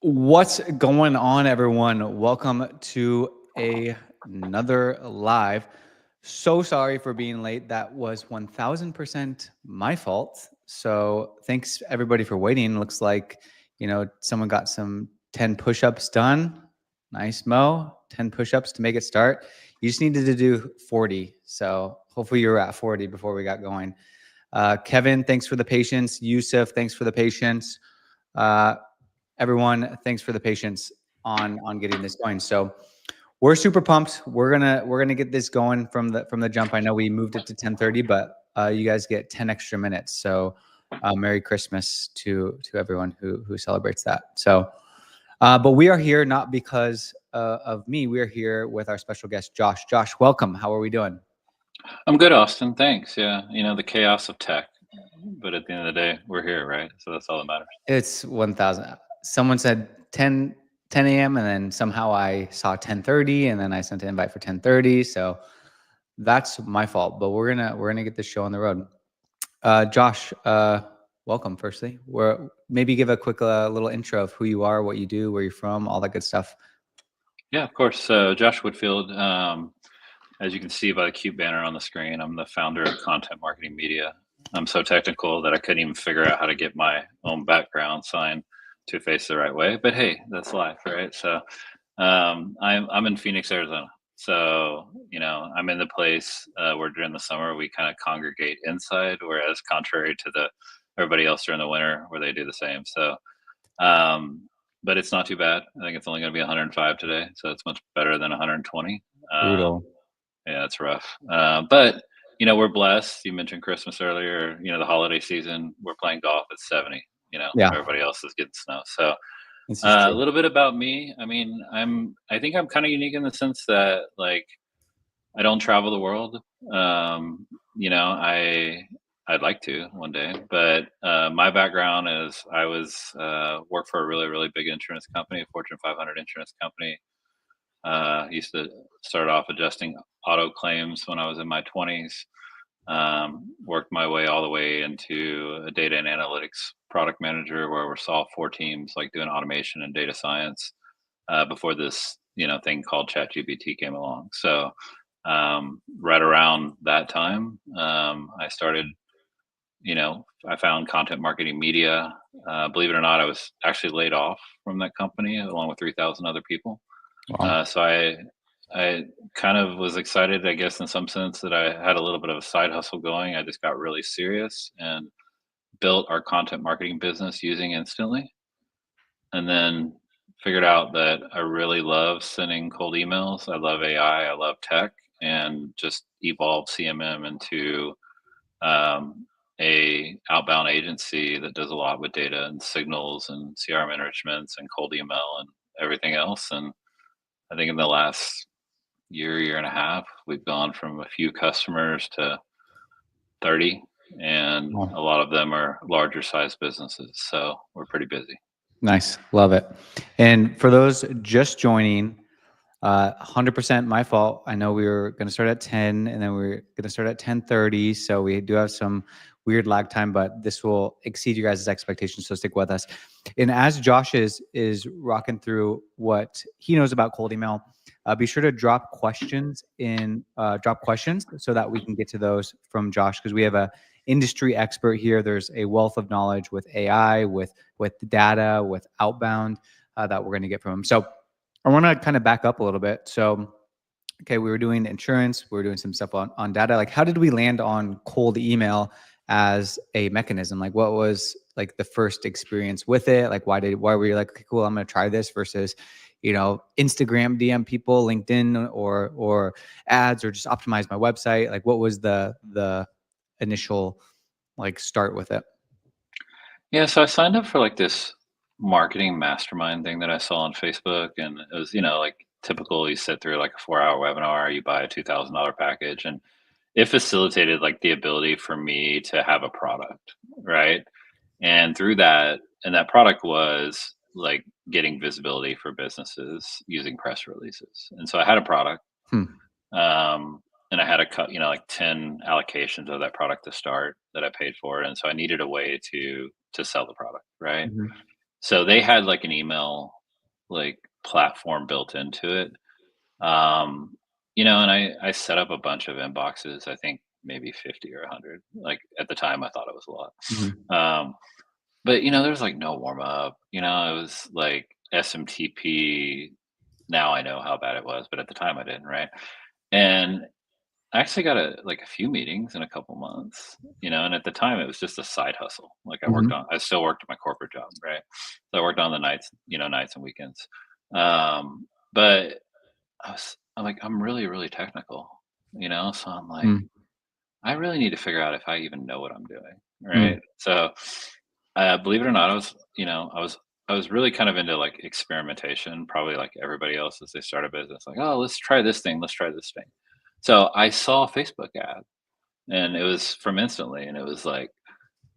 What's going on, everyone? Welcome to another live. So sorry for being late. That was 1000% my fault. So thanks everybody for waiting. Looks like, someone got some 10 push-ups done. Nice, Mo. 10 push-ups to make it start. You just needed to do 40. So hopefully you were at 40 before we got going. Kevin, thanks for the patience. Yusuf, thanks for the patience. Everyone, thanks for the patience on getting this going. So we're super pumped. We're gonna get this going from the jump. I know we moved it to 10:30, but you guys get 10 extra minutes. So Merry Christmas to everyone who celebrates that. So, but we are here not because of me. We are here with our special guest, Josh. Josh, welcome. How are we doing? I'm good, Austin. Thanks. Yeah, the chaos of tech, but at the end of the day, we're here, right? So that's all that matters. It's 1000. Someone said 10 a.m. and then somehow I saw 10:30 and then I sent an invite for 10:30. So that's my fault, but we're gonna get this show on the road. Josh, welcome. Firstly, maybe give a quick little intro of who you are, what you do, where you're from, all that good stuff. Yeah, of course. So Josh Whitfield, as you can see by the cute banner on the screen, I'm the founder of Content Marketing Media. I'm so technical that I couldn't even figure out how to get my own background sign to face the right way. But hey, that's life, right? So I'm in Phoenix, Arizona. So I'm in the place where during the summer we kind of congregate inside, whereas contrary to the everybody else during the winter where they do the same. So, but it's not too bad. I think it's only going to be 105 today, so it's much better than 120. Brutal. Yeah, it's rough. But we're blessed. You mentioned Christmas earlier. The holiday season. We're playing golf at 70. Yeah, Everybody else is getting snow. So this is a true. little bit about me. I mean, I think I'm kind of unique in the sense that like I don't travel the world. I'd like to one day, but my background is I was worked for a really really big insurance company, a Fortune 500 insurance company. Used to start off adjusting auto claims when I was in my 20s. Worked my way all the way into a data and analytics product manager where we saw four teams like doing automation and data science before this thing called ChatGPT came along. So right around that time, I started. I found content marketing media. Believe it or not, I was actually laid off from that company along with 3,000 other people. Wow. So I kind of was excited, I guess, in some sense that I had a little bit of a side hustle going. I just got really serious and built our content marketing business using Instantly, and then figured out that I really love sending cold emails. I love AI. I love tech, and just evolved CMM into a outbound agency that does a lot with data and signals and CRM enrichments and cold email and everything else. And I think in the last year and a half, we've gone from a few customers to 30, and Wow. a lot of them are larger size businesses. So we're pretty busy. Nice, love it. And for those just joining, 100% my fault. I know we were going to start at 10 and then we are going to start at 10:30. So we do have some weird lag time, but this will exceed you guys' expectations. So stick with us. And as Josh is rocking through what he knows about cold email, be sure to drop questions so that we can get to those from Josh, because we have a industry expert here. There's a wealth of knowledge with AI, with data, with outbound that we're going to get from him. So I want to kind of back up a little bit. So, okay, we were doing insurance, we were doing some stuff on data. Like, how did we land on cold email as a mechanism? Like, what was like the first experience with it? Like, why were you like, okay, cool, I'm going to try this versus, Instagram DM people, LinkedIn, or ads, or just optimize my website? Like, what was the initial like start with it? Yeah, so I signed up for like this marketing mastermind thing that I saw on Facebook, and it was, like typical. You sit through like a 4-hour webinar, you buy a $2,000 package, and it facilitated like the ability for me to have a product, right? And through that, and that product was like getting visibility for businesses using press releases. And so I had a product, Hmm. and I had a cut, like 10 allocations of that product to start that I paid for, and so I needed a way to sell the product, right? Mhm. So they had like an email like platform built into it. Um, and I set up a bunch of inboxes, I think maybe 50 or 100. Like at the time I thought it was a lot. Mhm. But there's like no warm up. It was like SMTP. Now I know how bad it was, but at the time I didn't, right? And I actually got a few meetings in a couple months, and at the time it was just a side hustle. Like Mhm. I still worked at my corporate job, right? So I worked on the nights, nights and weekends. But I'm like, I'm really, really technical, so I'm like, Mm. I really need to figure out if I even know what I'm doing, Mm. right? So, believe it or not, I was really kind of into like experimentation, probably like everybody else as they start a business, like, oh, let's try this thing, let's try this thing. So I saw a Facebook ad, and it was from Instantly, and it was like,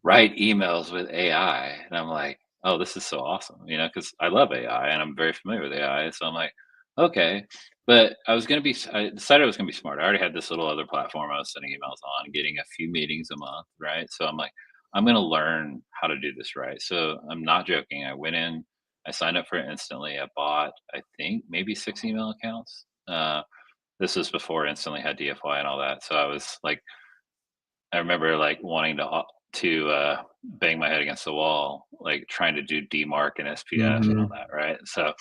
write emails with AI, and I'm like, "Oh, this is so awesome," because I love AI and I'm very familiar with AI, so I'm like, "Okay." But I decided I was gonna be smart. I already had this little other platform I was sending emails on, getting a few meetings a month, right? So I'm like, "I'm gonna learn how to do this right." So I'm not joking. I went in, I signed up for it Instantly. I bought, I think, maybe 6 email accounts. This was before Instantly had DFY and all that, so I was like, I remember, like, wanting to bang my head against the wall, like, trying to do DMARC and SPF and all Mhm. that, right? So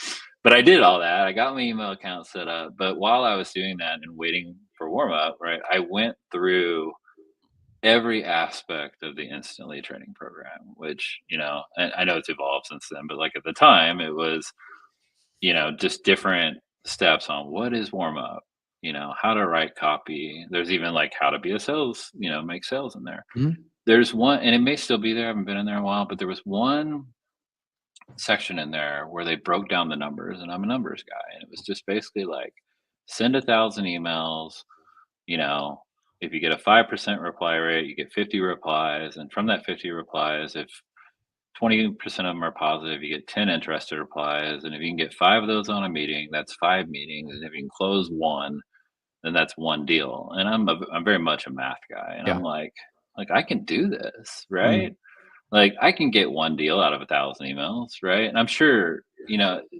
but I did all that, I got my email account set up, but while I was doing that and waiting for warm up, right, I went through every aspect of the Instantly training program, which, and I know it's evolved since then, but, like, at the time, it was, just different steps on what is warm up, how to write copy. There's even like how to be a sales, make sales in there. Mhm. There's one, and it may still be there. I haven't been in there in a while, but there was one section in there where they broke down the numbers, and I'm a numbers guy, and it was just basically like send 1,000 emails. You know, if you get a 5% reply rate, you get 50 replies, and from that 50 replies, if 20% of them are positive, you get 10 interested replies, and if you can get 5 of those on a meeting, that's 5 meetings, and if you can close 1, then that's 1 deal, and I'm very much a math guy, and I'm Yeah. like, "I can do this, Mm. right?" Like, I can get 1 deal out of 1,000 emails, right? And I'm sure,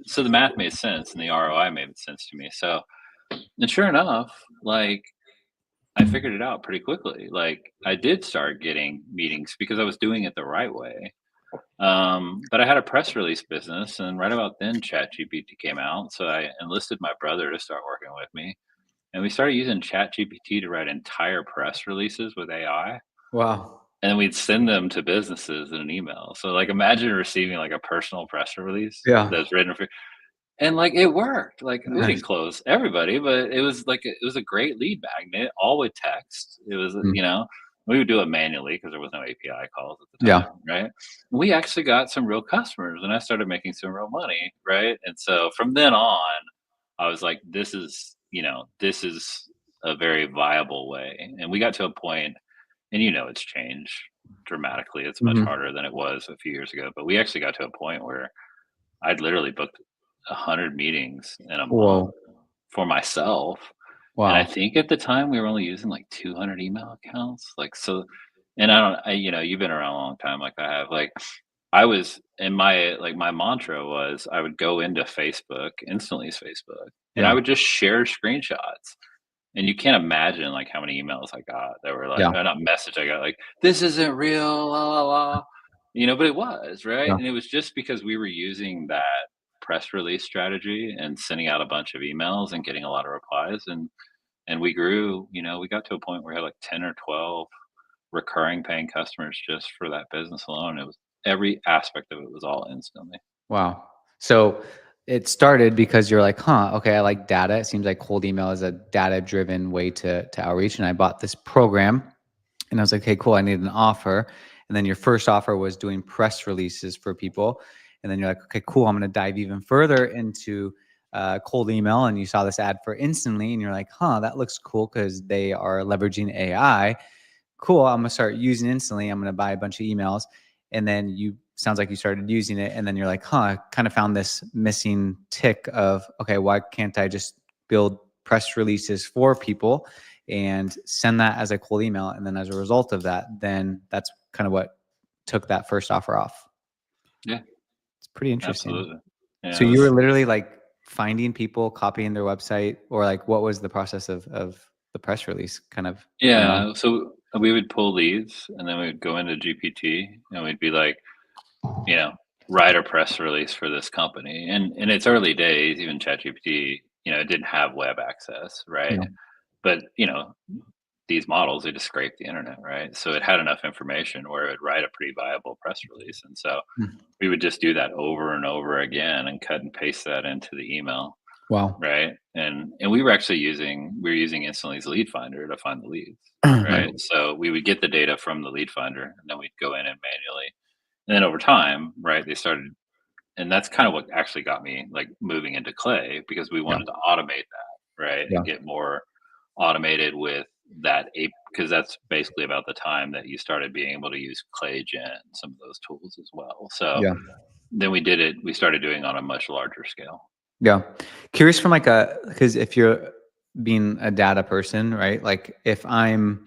so the math made sense and the ROI made sense to me, so and sure enough, like, I figured it out pretty quickly, like, I did start getting meetings because I was doing it the right way. But I had a press release business, and right about then, ChatGPT came out. So I enlisted my brother to start working with me, and we started using ChatGPT to write entire press releases with AI, Wow. and then we'd send them to businesses in an email. So, like, imagine receiving like a personal press release Yeah. that's written for and, like, it worked, like, we Nice. didn't close everybody, but it was like it was a great lead magnet, all with text. It was, Mm. we would do it manually because there was no API calls at the Yeah. time, right? We actually got some real customers, and I started making some real money, right? And so from then on, I was like, this is a very viable way, and we got to a point, and it's changed dramatically. It's much Mhm. harder than it was a few years ago, but we actually got to a point where I'd literally booked 100 meetings in a month Whoa. for myself, and I Wow. think at the time we were only using like 200 email accounts, like, so and I don't I you've been around a long time like I have, like, I was in my mantra was I would go into Facebook, Instantly's Facebook, and I Yeah. would just share screenshots, and you can't imagine, like, how many emails I got that were like Yeah. not message I got, like, "This isn't real, la, la, la," but it was, right? Yeah. And it was just because we were using that press release strategy and sending out a bunch of emails and getting a lot of replies, and we grew, we got to a point where we had, like, 10 or 12 recurring paying customers just for that business alone. It was every aspect of it was all Instantly. Wow. So it started because you're like, huh, okay, I like data. It seems like cold email is a data driven way to outreach. And I bought this program and I was like, hey, cool, I need an offer. And then your first offer was doing press releases for people. And then you're like, okay, cool, I'm going to dive even further into cold email. And you saw this ad for Instantly and you're like, huh, that looks cool because they are leveraging AI. Cool, I'm gonna start using Instantly. I'm gonna buy a bunch of emails. And then you sounds like you started using it. And then you're like, huh, I kind of found this missing tick of, okay, why can't I just build press releases for people and send that as a cold email? And then as a result of that, then that's kind of what took that first offer off. Yeah. It's Pretty interesting. Absolutely. Yeah, So it you were was literally like finding people, copying their website, or like what was the process of the press release kind of going on? yeah, so we would pull leads, and then we'd go into GPT, and we'd be like, you know, write a press release for this company. And in its early days, even ChatGPT, it didn't have web access, right? Yeah. But, these models, they just scrape the internet, right? So it had enough information where it would write a pretty viable press release. And so Mm. we would just do that over and over again and cut and paste that into the email, Wow. right? And we were using Instantly's lead finder to find the leads, Right. right? So we would get the data from the lead finder, and then we'd go in and manually. And then over time, right, they started, and that's kind of what actually got me like moving into Clay, because we Yeah. wanted to automate that, right, Yeah. and get more automated with that ape, because that's basically about the time that you started being able to use Clay Gen and some of those tools as well. So Yeah. then we started doing on a much larger scale. Yeah. Curious from like because if you're being a data person, right? Like if I'm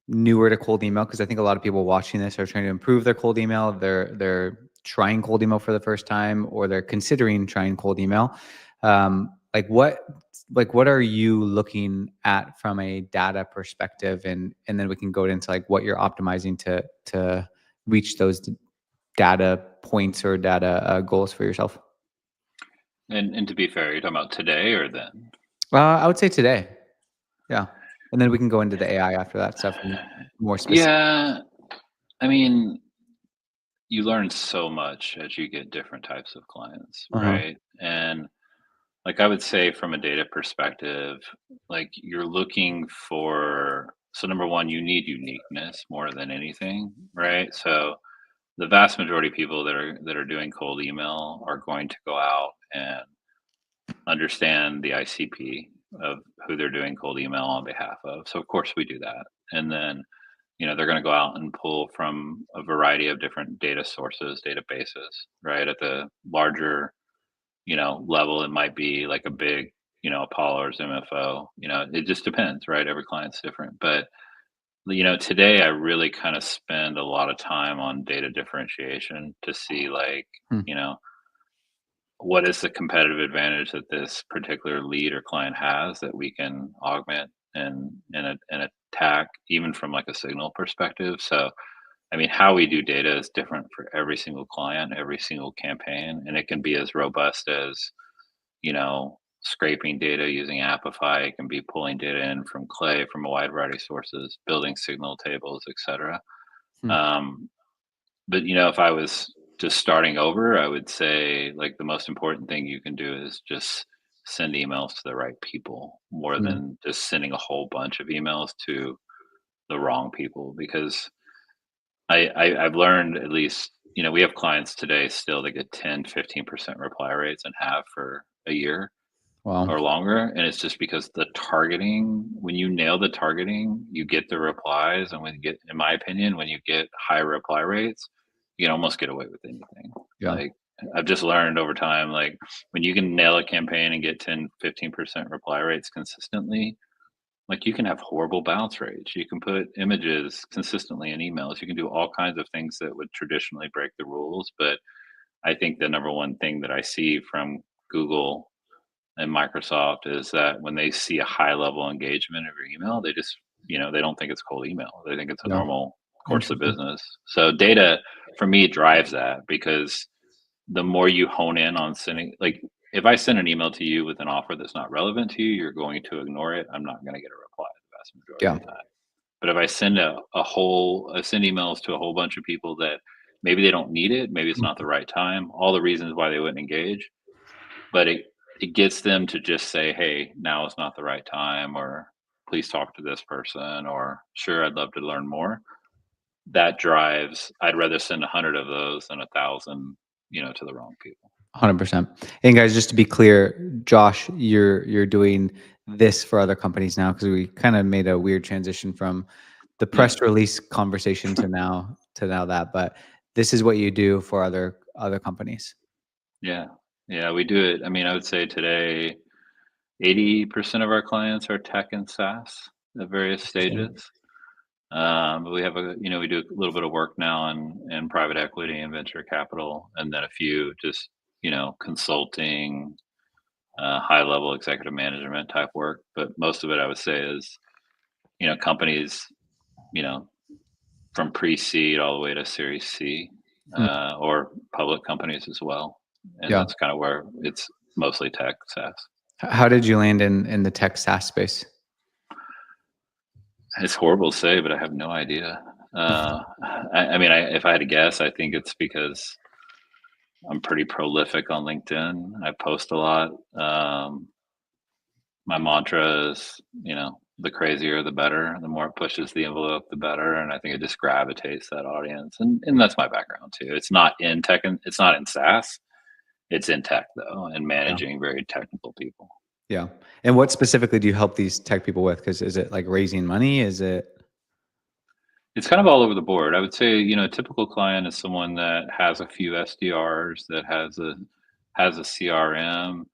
newer to cold email, because I think a lot of people watching this are trying to improve their cold email. They're trying cold email for the first time, or they're considering trying cold email. Like what are you looking at from a data perspective, and then we can go into like what you're optimizing to reach those data points or data goals for yourself. And to be fair, you're talking about today or then? I would say today. Yeah. And then we can go into the AI after that stuff and more specific. Yeah, I mean, you learn so much as you get different types of clients, Uh-huh. right? And like I would say from a data perspective, like you're looking for, so number one, you need uniqueness more than anything, right? So the vast majority of people that are doing cold email are going to go out and understand the ICP of who they're doing cold email on behalf of. So of course we do that. And then, they're going to go out and pull from a variety of different data sources, databases, right? At the larger, level, it might be like a big, Apollo or ZMFO. It just depends, right? Every client's different. But, today I really kind of spend a lot of time on data differentiation to see like, Hmm. you know, what is the competitive advantage that this particular lead or client has that we can augment and attack even from like a signal perspective. So I mean, how we do data is different for every single client, every single campaign, and it can be as robust as, scraping data using Apify. It can be pulling data in from Clay from a wide variety of sources, building signal tables, etc. Hmm. Um, but if I was just starting over, I would say like the most important thing you can do is just send emails to the right people more Hmm. than just sending a whole bunch of emails to the wrong people, because I've learned, at least, we have clients today still that get 10-15% reply rates and have for a year Wow. or longer. And it's just because the targeting, when you nail the targeting, you get the replies. And when you get, in my opinion, when you get high reply rates, you can almost get away with anything. Yeah. Like I've just learned over time, like when you can nail a campaign and get 10-15% reply rates consistently, like, you can have horrible bounce rates. You can put images consistently in emails. You can do all kinds of things that would traditionally break the rules. But I think the number one thing that I see from Google and Microsoft is that when they see a high level engagement of your email, they just, they don't think it's cold email. They think it's a Yeah. normal course of Interesting. business. So data for me drives that, because the more you hone in on sending, like, if I send an email to you with an offer that's not relevant to you, you're going to ignore it. I'm not going to get a reply the vast majority Yeah. of the time. But if I send I send emails to a whole bunch of people that maybe they don't need it, maybe it's not the right time, all the reasons why they wouldn't engage, but it gets them to just say, hey, now is not the right time, or please talk to this person, or sure, I'd love to learn more. That drives, I'd rather send 100 of those than 1,000, to the wrong people. 100%. And guys, just to be clear, Josh, you're doing this for other companies now because we kind of made a weird transition from the Yeah. press release conversation to now that, but this is what you do for other companies. Yeah. Yeah, we do it. I mean, I would say today 80% of our clients are tech and SaaS at various Interesting. stages. But we have we do a little bit of work now in private equity and venture capital, and then a few just, consulting, high level executive management type work. But most of it, I would say, is, companies, you know, from pre-seed all the way to Series C, Mm, or public companies as well. And yeah. that's kind of where it's mostly tech SaaS. How did you land in the tech SaaS space? It's horrible to say, but I have no idea. I mean, if I had to guess, I think it's because I'm pretty prolific on LinkedIn. I post a lot. My mantra is, the crazier the better. The more it pushes the envelope, the better. And I think it just gravitates that audience. And that's my background too. It's not in tech, and it's not in SaaS. It's in tech though, and Yeah. managing very technical people. Yeah. And what specifically do you help these tech people with? Because is it like raising money? Is it? It's kind of all over the board. I would say, a typical client is someone that has a few SDRs, that has a CRM.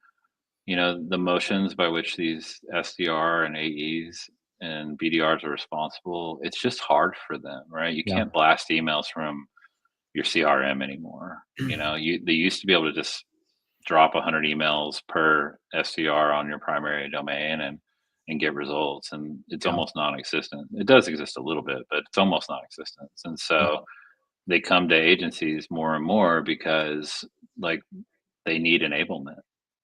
The motions by which these SDR and AEs and BDRs are responsible, it's just hard for them, right? You Yeah. can't blast emails from your CRM anymore. They used to be able to just drop 100 emails per SDR on your primary domain and get results, and it's Yeah. almost non-existent. It does exist a little bit, but it's almost non-existent. And Yeah. so they come to agencies more and more because, like, they need enablement,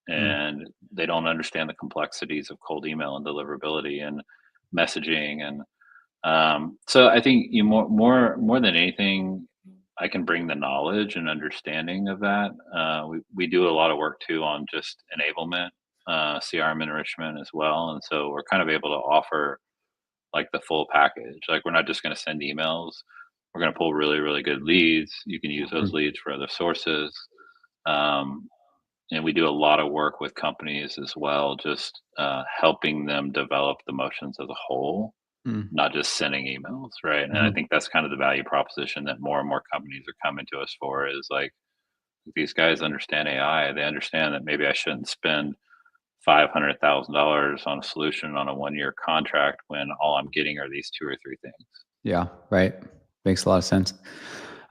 Mm, and they don't understand the complexities of cold email and deliverability and messaging. And so I think more than anything, I can bring the knowledge and understanding of that. We do a lot of work too on just enablement, CRM enrichment as well, and so we're kind of able to offer like the full package. Like, we're not just going to send emails. We're going to pull really, really good leads. You can use those mm, leads for other sources. Um, and we do a lot of work with companies as well, just helping them develop the motions as a whole, mm, not just sending emails, right? And I mhm. think that's kind of the value proposition that more and more companies are coming to us for, is like, these guys understand AI. They understand that maybe I shouldn't spend $500,000 on a solution on a 1-year contract when all I'm getting are these 2 or 3 things. Yeah. Right. Makes a lot of sense.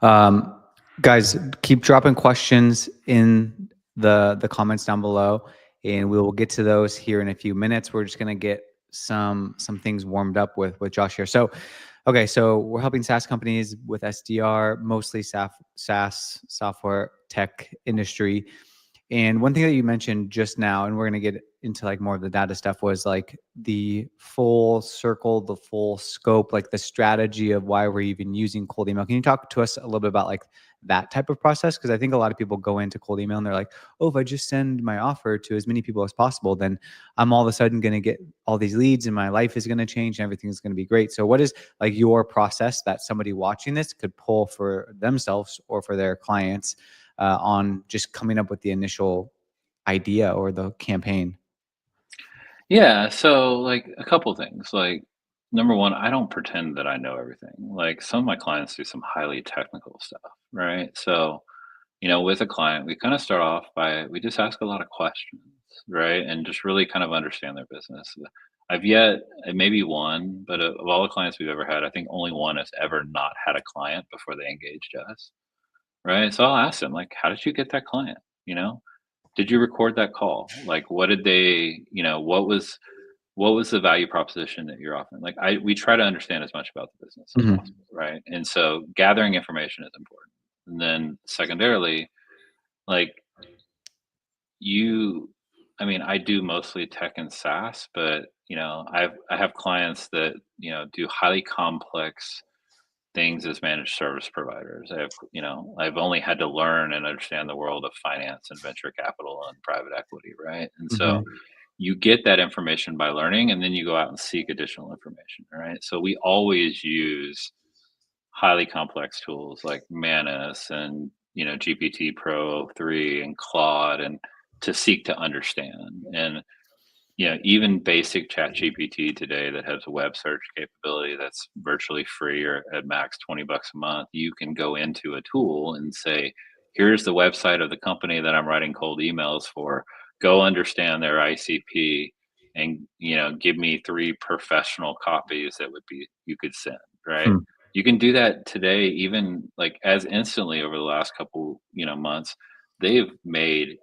Um, Guys, keep dropping questions in the comments down below, and we will get to those here in a few minutes. We're just gonna get some things warmed up with Josh here. So, okay, so we're helping SaaS companies with SDR, mostly SaaS software tech industry. And one thing that you mentioned just now, and we're going to get into like more of the data stuff, was like the full circle, the full scope, like the strategy of why we're even using cold email. Can you talk to us a little bit about like that type of process? Because I think a lot of people go into cold email and they're like, oh, if I just send my offer to as many people as possible, then I'm all of a sudden going to get all these leads and my life is going to change and everything is going to be great. So what is like your process that somebody watching this could pull for themselves or for their clients on just coming up with the initial idea or the campaign? Yeah, so like a couple things. Like, number one, I don't pretend that I know everything. Like, some of my clients do some highly technical stuff, right? So, with a client, we kind of start off by, we just ask a lot of questions, right? And just really kind of understand their business. I've yet, maybe one, but of all the clients we've ever had, I think only one has ever not had a client before they engaged us, right? So I'll ask them, like, how did you get that client? You know, did you record that call? Like, what did they, what was the value proposition that you're offering? Like, we try to understand as much about the business as Mhm. possible, right? And so gathering information is important. And then secondarily, like, you I mean, I do mostly tech and SaaS, but I have clients that, do highly complex things as managed service providers. I've only had to learn and understand the world of finance and venture capital and private equity, right? And so Mhm. you get that information by learning, and then you go out and seek additional information, right? So we always use highly complex tools like Manus and, GPT Pro 3 and Claude, and to seek to understand. And even basic chat GPT today that has a web search capability that's virtually free or at max $20 a month, you can go into a tool and say, here's the website of the company that I'm writing cold emails for. Go understand their ICP, and give me 3 professional copies that would be you could send, right? Hmm. You can do that today, even like as instantly over the last couple, months. They've made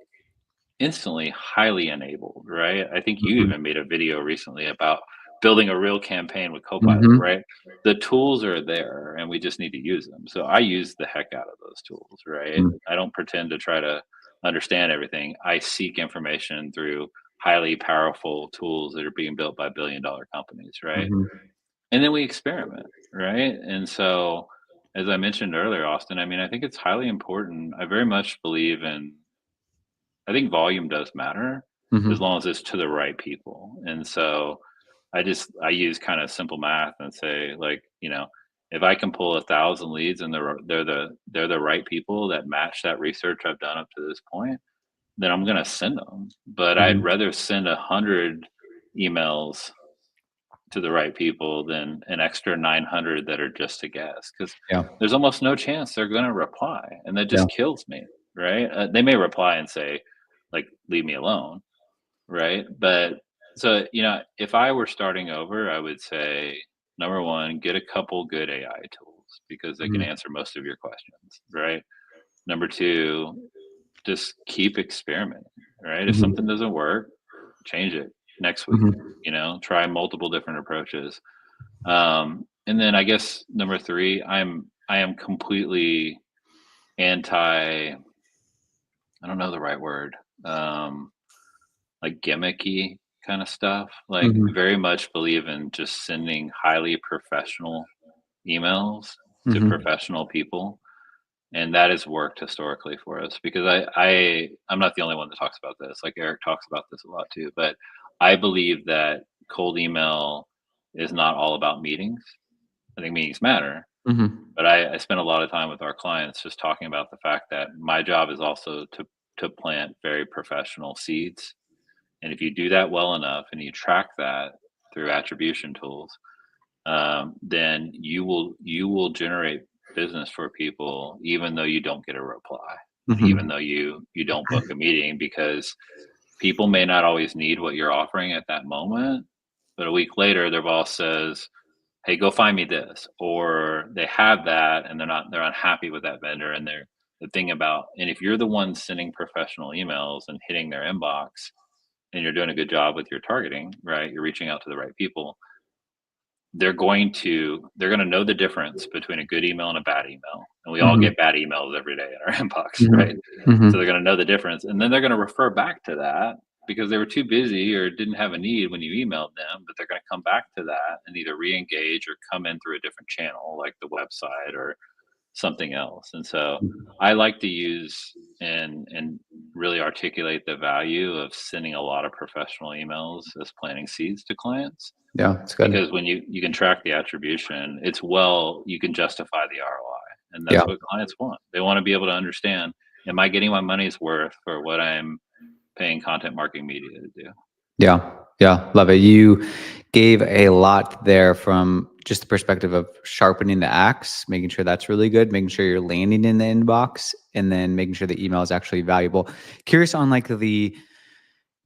instantly highly enabled, right? I think you Mhm. even made a video recently about building a real campaign with Copilot, Mhm. right? The tools are there and we just need to use them. So I use the heck out of those tools, right? Mm. I don't pretend to try to understand everything. I seek information through highly powerful tools that are being built by billion-dollar companies, right? Mhm. And then we experiment, right? And so, as I mentioned earlier, Austin, I mean, I think it's highly important. I very much believe in, I think volume does matter as Mhm. long as it's to the right people. And so I use kind of simple math and say, like, if I can pull 1,000 leads and they're the right people that match that research I've done up to this point, then I'm gonna send them. But I'd Mhm. rather send 100 emails to the right people than an extra 900 that are just a guess, because Yeah. there's almost no chance they're going to reply, and that Yeah. just kills me, right? They may reply and say, like, leave me alone, right? But so, if I were starting over, I would say, number one, get a couple good AI tools because they can Mhm. answer most of your questions, right? Number two, just keep experimenting, right? If Mhm. something doesn't work, change it next week, Mhm. try multiple different approaches. And then I guess number three, I am completely anti, I don't know the right word, um, like gimmicky kind of stuff. Like Mhm. very much believe in just sending highly professional emails to Mhm. professional people. And that has worked historically for us because I'm not the only one that talks about this. Like Eric talks about this a lot too. But I believe that cold email is not all about meetings. I think meetings matter, Mhm. but I spend a lot of time with our clients just talking about the fact that my job is also to plant very professional seeds. And if you do that well enough and you track that through attribution tools, then you will generate business for people, even though you don't get a reply, and even Mhm. though you don't book a meeting, because people may not always need what you're offering at that moment, but a week later their boss says, hey, go find me this, or they have that and they're unhappy with that vendor, and they're the thing about, and if you're the one sending professional emails and hitting their inbox and you're doing a good job with your targeting, right, you're reaching out to the right people, they're going to know the difference between a good email and a bad email, and we all Mhm. get bad emails every day in our inbox, Mhm. right? So they're Mhm. going to know the difference, and then they're going to refer back to that because they were too busy or didn't have a need when you emailed them, but they're going to come back to that and either re-engage or come in through a different channel like the website or something else. And so I like to use and really articulate the value of sending a lot of professional emails as planting seeds to clients, Yeah, it's good. because when you can track the attribution, you can justify the ROI, and Yeah. that's what clients want. They want to be able to understand, am I getting my money's worth for what I'm paying content marketing media to do? Yeah. Yeah. Love it. You gave a lot there from just the perspective of sharpening the axe, making sure that's really good, making sure you're landing in the inbox, and then making sure the email is actually valuable. Curious on like the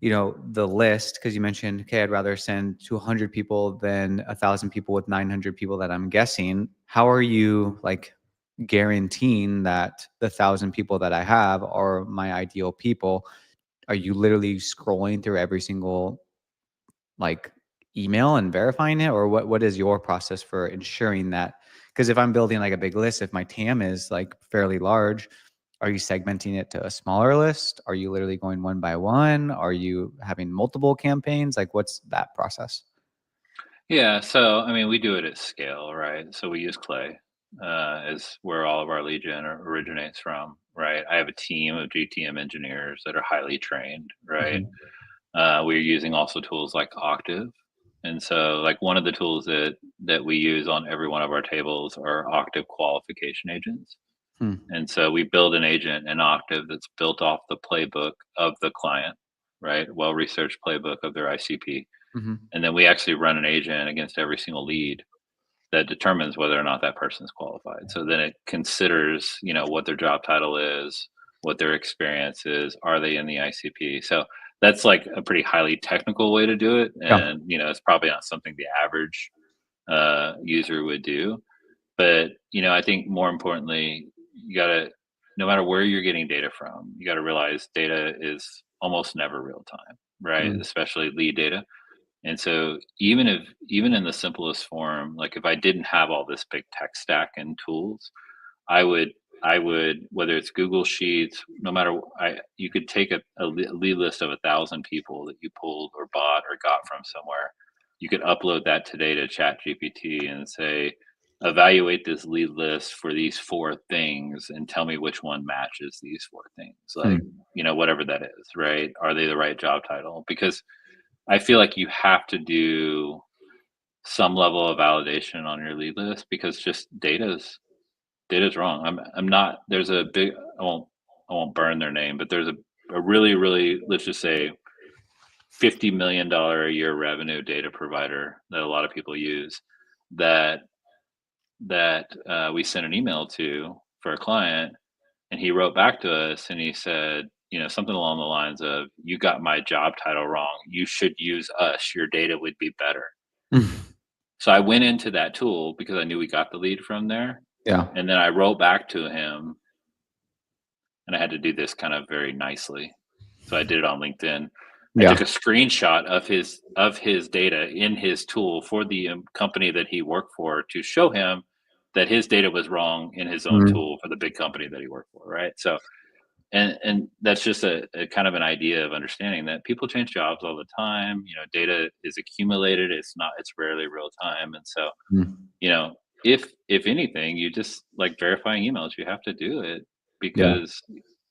list, because you mentioned, okay, I'd rather send to 100 people than 1,000 people with 900 people that I'm guessing. How are you like guaranteeing that the 1,000 people that I have are my ideal people? Are you literally scrolling through every single like email and verifying it, or what is your process for ensuring that? Because if I'm building like a big list, if my TAM is like fairly large, are you segmenting it to a smaller list? Are you literally going one by one? Are you having multiple campaigns? Like what's that process? Yeah, so I mean, we do it at scale, right? So we use Clay as where all of our lead gen originates from, right? I have a team of GTM engineers that are highly trained, right? Mhm. We're using also tools like Octave. And so like one of the tools that we use on every one of our tables are Octave qualification agents. Hmm. And so we build an agent in Octave that's built off the playbook of the client, right? Well researched playbook of their ICP. Mhm. And then we actually run an agent against every single lead that determines whether or not that person is qualified. So then it considers, what their job title is, what their experience is, are they in the ICP? So that's like a pretty highly technical way to do it, Yeah. and it's probably not something the average user would do. But, I think more importantly, you gotta no matter where you're getting data from, you gotta realize data is almost never real time, right? Mm, Especially lead data. And so even in the simplest form, like if I didn't have all this big tech stack and tools, I would I would whether it's Google Sheets, no matter you could take a lead list of 1,000 people that you pulled or bought or got from somewhere. You could upload that today to ChatGPT and say, evaluate this lead list for these four things and tell me which one matches these four things. Like, mm, whatever that is, right? Are they the right job title? Because I feel like you have to do some level of validation on your lead list because just data's wrong. I'm not there's a big I won't burn their name, but there's a really, really, let's just say $50 million a year revenue data provider that a lot of people use that we sent an email to for a client, and he wrote back to us and he said, something along the lines of, "You got my job title wrong. You should use us. Your data would be better." mm. So I went into that tool because I knew we got the lead from there, Yeah. and then I wrote back to him, and I had to do this kind of very nicely. So I did it on LinkedIn. I Yeah. took a screenshot of his data in his tool for the company that he worked for to show him that his data was wrong in his own Mm, tool for the big company that he worked for, right? So and that's just a kind of an idea of understanding that people change jobs all the time. Data is accumulated. It's rarely real time. And so, mm. you know, if anything, you just like verifying emails, you have to do it Yeah. because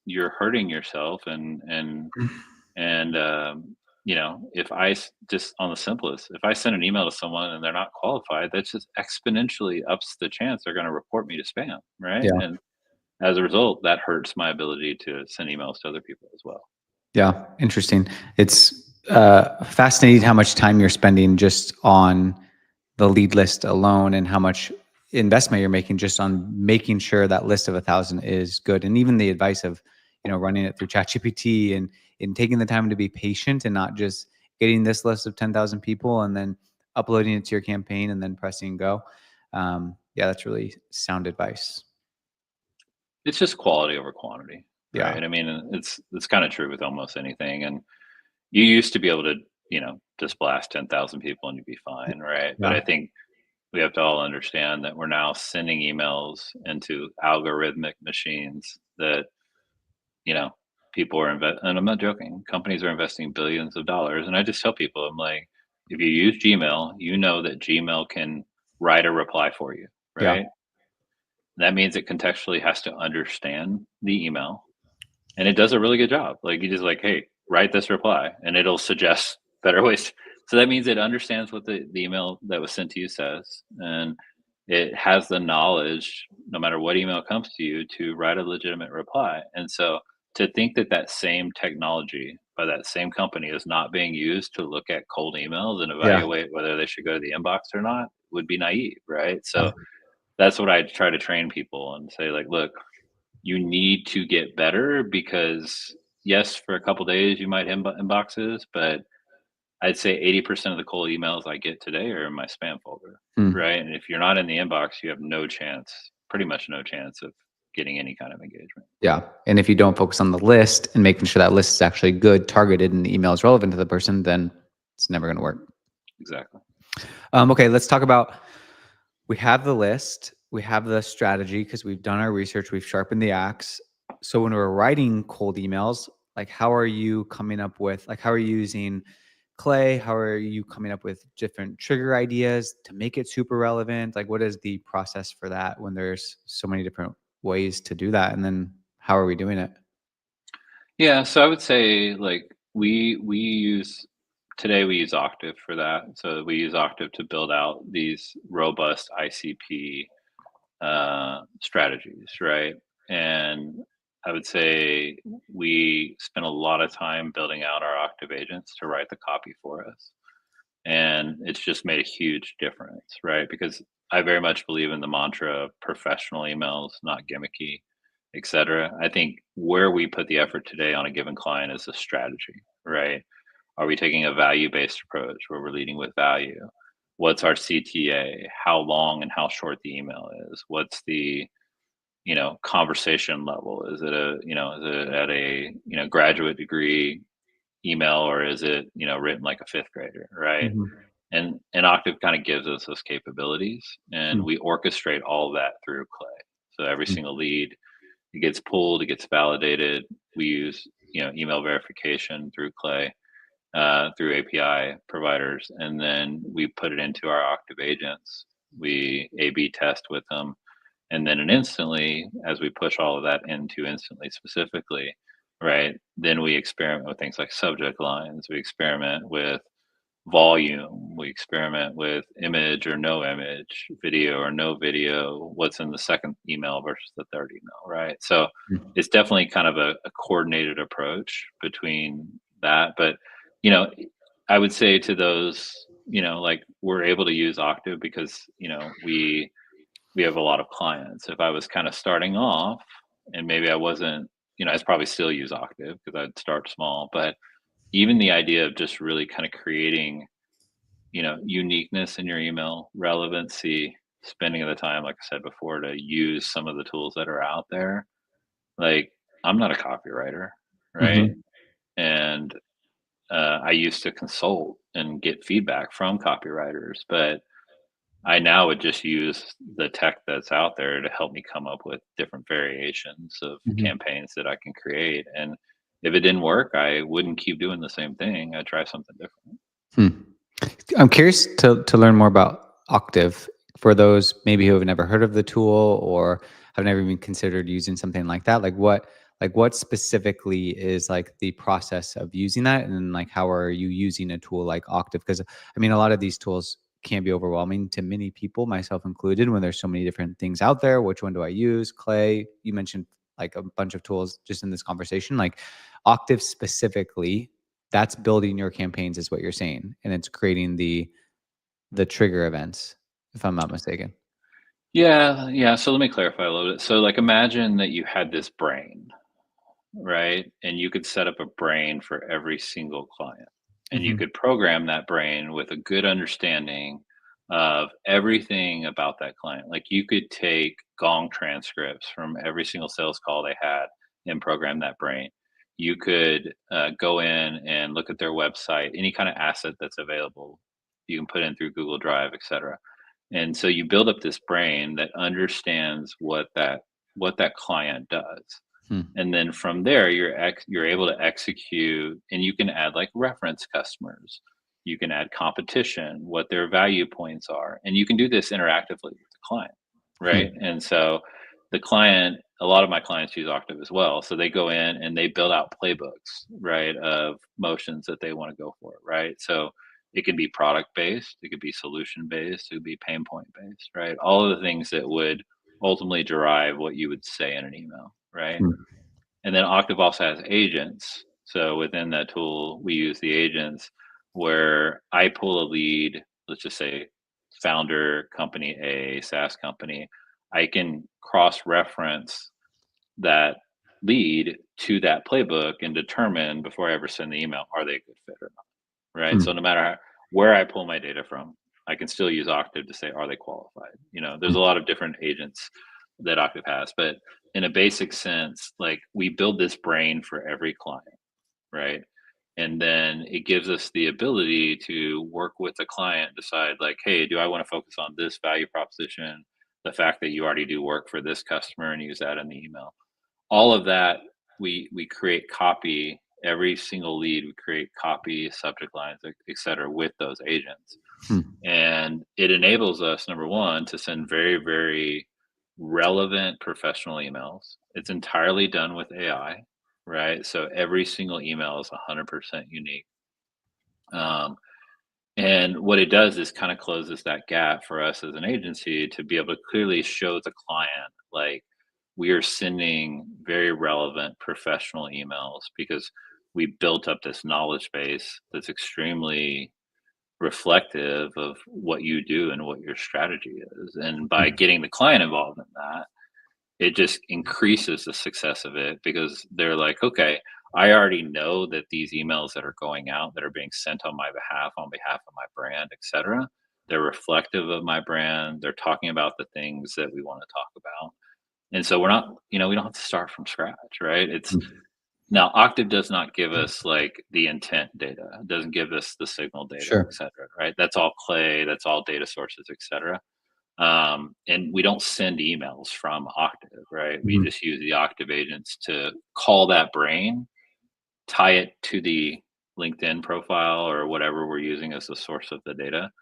you're hurting yourself and if just on the simplest, if I send an email to someone and they're not qualified, that just exponentially ups the chance they're going to report me to spam, right? Yeah. And as a result, that hurts my ability to send emails to other people as well. Yeah, interesting. It's fascinating how much time you're spending just on the lead list alone and how much investment you're making just on making sure that list of 1,000 is good. And even the advice of, running it through ChatGPT and taking the time to be patient and not just getting this list of 10,000 people and then uploading it to your campaign and then pressing go. Yeah, that's really sound advice. It's just quality over quantity, right? Yeah. And I mean, it's kind of true with almost anything. And you used to be able to, just blast 10,000 people and you'd be fine, right? But Yeah. I think we have to all understand that we're now sending emails into algorithmic machines that, you know, people are and I'm not joking, companies are investing billions of dollars. And I just tell people, I'm like, if you use Gmail, you know that Gmail can write a reply for you, Yeah. right? That means it contextually has to understand the email, and it does a really good job. Like, you just like, hey, write this reply, and it'll suggest better ways. So that means it understands what the email that was sent to you says, and it has the knowledge, no matter what email comes to you, to write a legitimate reply. And so to think that that same technology by that same company is not being used to look at cold emails and Yeah. evaluate whether they should go to the inbox or not would be naive, right? Yeah. So that's what I try to train people and say, like, look, you need to get better because yes, for a couple days you might inboxes, but I'd say 80% of the cold emails I get today are in my spam folder, Hmm. right? And if you're not in the inbox, you have no chance, pretty much no chance of getting any kind of engagement. Yeah. And if you don't focus on the list and making sure that list is actually good, targeted, and the email is relevant to the person, then it's never going to work. Exactly. Okay, let's talk about, we have the list, we have the strategy because we've done our research, we've sharpened the axe. So when we're writing cold emails, like how are you coming up with, like how are you using Clay? How are you coming up with different trigger ideas to make it super relevant? Like what is the process for that when there's so many different ways to do that? And then how are we doing it? Yeah, so I would say like we use today we use Octave for that. So we use Octave to build out these robust ICP strategies, right? And I would say we spend a lot of time building out our Octave agents to write the copy for us. And it's just made a huge difference, right? Because I very much believe in the mantra of professional emails, not gimmicky, et cetera. I think where we put the effort today on a given client is a strategy, right? Are we taking a value based approach where we're leading with value? What's our CTA? How long and how short the email is? What's the, conversation level? Is it is it at a, graduate degree email, or is it, written like a fifth grader, right? Mhm. And Octave kind of gives us those capabilities, and Hmm. we orchestrate all of that through Clay. So every Hmm. single lead, it gets pulled, it gets validated. We use, email verification through Clay, through API providers, and then we put it into our Octave agents. We A/B test with them, and then instantly, as we push all of that into instantly specifically, right? Then we experiment with things like subject lines. We experiment with volume. We experiment with image or no image, video or no video, what's in the second email versus the third email, right? So Hmm. it's definitely kind of a coordinated approach between that. But, you know, I would say to those, like we're able to use Octave because, we have a lot of clients. If I was kind of starting off and maybe I wasn't, I'd probably still use Octave because I'd start small. But even the idea of just really kind of creating, uniqueness in your email, relevancy, spending of the time, like I said before, to use some of the tools that are out there. Like, I'm not a copywriter, right? Hmm. And I used to consult and get feedback from copywriters, but I now would just use the tech that's out there to help me come up with different variations of Hmm. campaigns that I can create. And if it didn't work, I wouldn't keep doing the same thing. I'd try something different. Hmm. I'm curious to learn more about Octave for those maybe who have never heard of the tool or have never even considered using something like that. Like what specifically is like the process of using that, and then like how are you using a tool like Octave? Because I mean, a lot of these tools can be overwhelming to many people, myself included, when there's so many different things out there. Which one do I use? Clay, you mentioned like a bunch of tools just in this conversation. Like Octave specifically, that's building your campaigns is what you're saying, and it's creating the trigger events, if I'm not mistaken. Yeah, yeah. So let me clarify a little bit. So, like, imagine that you had this brain, right? And you could set up a brain for every single client. And you Mhm. could program that brain with a good understanding of everything about that client. Like, you could take gong transcripts from every single sales call they had and program that brain. You could go in and look at their website, any kind of asset that's available. You can put in through Google Drive, etc. And so you build up this brain that understands what that client does, Hmm. and then from there you're able to execute, and you can add like reference customers, you can add competition, what their value points are, and you can do this interactively with the client, right? Hmm. And so the client, a lot of my clients use Octave as well, so they go in and they build out playbooks, right, of motions that they want to go for, right? So it could be product based, it could be solution based, it could be pain point based, right? All of the things that would ultimately derive what you would say in an email, right? Hmm. And then Octave also has agents. So within that tool, we use the agents where I pull a lead, let's just say founder, company A, SaaS company. I can cross reference that lead to that playbook and determine before I ever send the email, are they a good fit or not? Right. Hmm. So no matter where I pull my data from, I can still use Octave to say, are they qualified? There's Hmm. a lot of different agents that Octave has, but in a basic sense, like we build this brain for every client, right? And then it gives us the ability to work with the client, decide like, hey, do I want to focus on this value proposition? The fact that you already do work for this customer and use that in the email. All of that, we create copy. Every single lead, we create copy, subject lines, et cetera, with those agents. Hmm. And it enables us, number one, to send very, very relevant professional emails. It's entirely done with AI, right? So every single email is 100% unique. Um, and what it does is kind of closes that gap for us as an agency to be able to clearly show the client, like, we are sending very relevant professional emails because we built up this knowledge base that's extremely reflective of what you do and what your strategy is. And by Hmm. getting the client involved in that, it just increases the success of it because they're like, okay, I already know that these emails that are going out that are being sent on my behalf of my brand, etc. They're reflective of my brand. They're talking about the things that we want to talk about. And so we're not, we don't have to start from scratch, right? It's Mm. now Octave does not give us like the intent data. It doesn't give us the signal data, et Sure. cetera, right? That's all Clay, that's all data sources, et cetera. And we don't send emails from Octave, right? We Mhm. just use the Octave agents to call that brain, tie it to the LinkedIn profile or whatever we're using as the source of the data,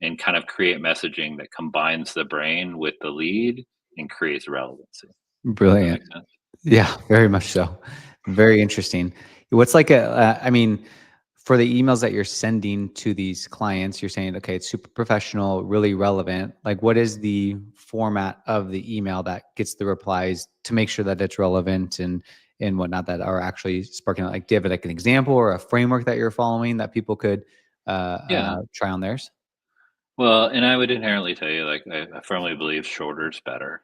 and kind of create messaging that combines the brain with the lead and creates relevancy. Does that Brilliant. make sense? Yeah, very much so. Very interesting. What's like I mean, for the emails that you're sending to these clients, you're saying, okay, it's super professional, really relevant. Like, what is the format of the email that gets the replies to make sure that it's relevant and whatnot that are actually sparking? Like, do you have like an example or a framework that you're following that people could Yeah. try on theirs? Well, and I would inherently tell you, like, I firmly believe shorter is better.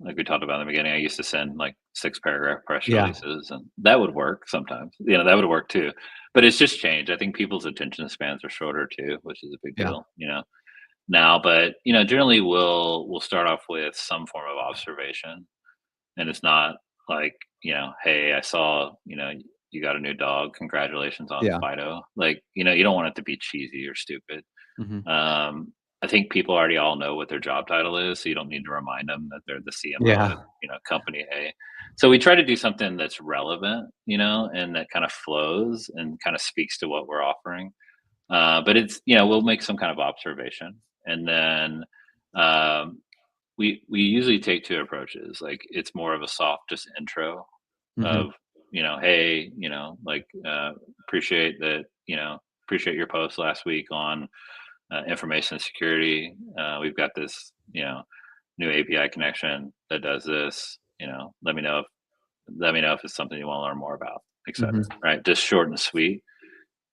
Like we talked about in the beginning, I used to send like 6 paragraph press Yeah, releases, and that would work sometimes. That would work too. But it's just changed. I think people's attention spans are shorter too, which is a big yeah, deal now. But generally we'll start off with some form of observation, and it's not like, hey, I saw, you got a new dog. Congratulations on yeah. Fido. Like, you don't want it to be cheesy or stupid. Hmm. um, I think people already all know what their job title is, so you don't need to remind them that they're the CMO at, Yeah, company A. So we try to do something that's relevant, and that kind of flows and kind of speaks to what we're offering. But it's, we'll make some kind of observation, and then um, we usually take two approaches. Like, it's more of a soft, just intro hmm, of, hey, like, appreciate that, appreciate your post last week on information security. We've got this, new API connection that does this. Let me know if it's something you want to learn more about, etc. hmm. Right? Just short and sweet.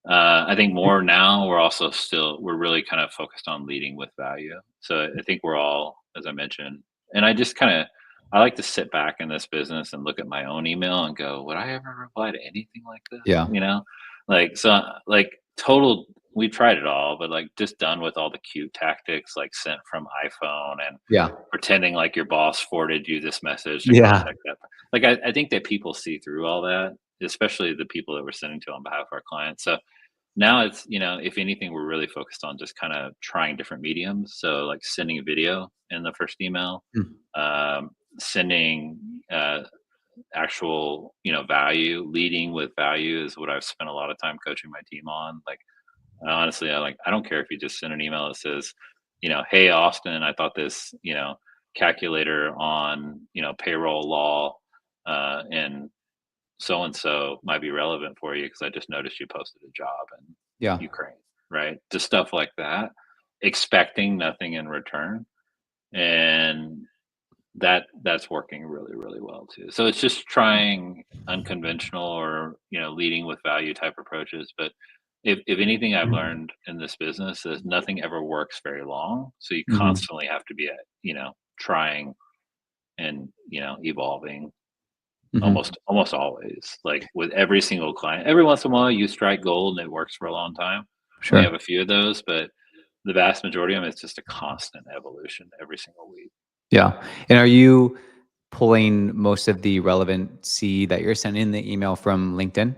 I think more now we're really kind of focused on leading with value. So I think we're all, as I mentioned, and I like to sit back in this business and look at my own email and go, would I ever reply to anything like this? Yeah, Like, so, like, total. We tried it all, but like, just done with all the cute tactics, like sent from iPhone and yeah, pretending like your boss forwarded you this message to go yeah. check that. Like, I think that people see through all that, especially the people that we're sending to on behalf of our clients. So now it's, if anything, we're really focused on just kind of trying different mediums. So, like, sending a video in the first email, Mm. sending actual, value. Leading with value is what I've spent a lot of time coaching my team on. Like, honestly, I don't care if you just send an email that says, hey, Austin, I thought this, calculator on, payroll law and so might be relevant for you because I just noticed you posted a job in Yeah. Ukraine, right? Just stuff like that, expecting nothing in return. And that's working really, really well too. So it's just trying unconventional or, leading with value type approaches. But if anything I've Mhm. learned in this business is nothing ever works very long. So you Mhm. constantly have to be at, trying and, evolving. Mhm. Almost always, like, with every single client. Every once in a while, you strike gold, and it works for a long time, and we Sure. have a few of those, but the vast majority of them, it's just a constant evolution every single week. Yeah. And are you pulling most of the relevancy that you're sending in the email from LinkedIn?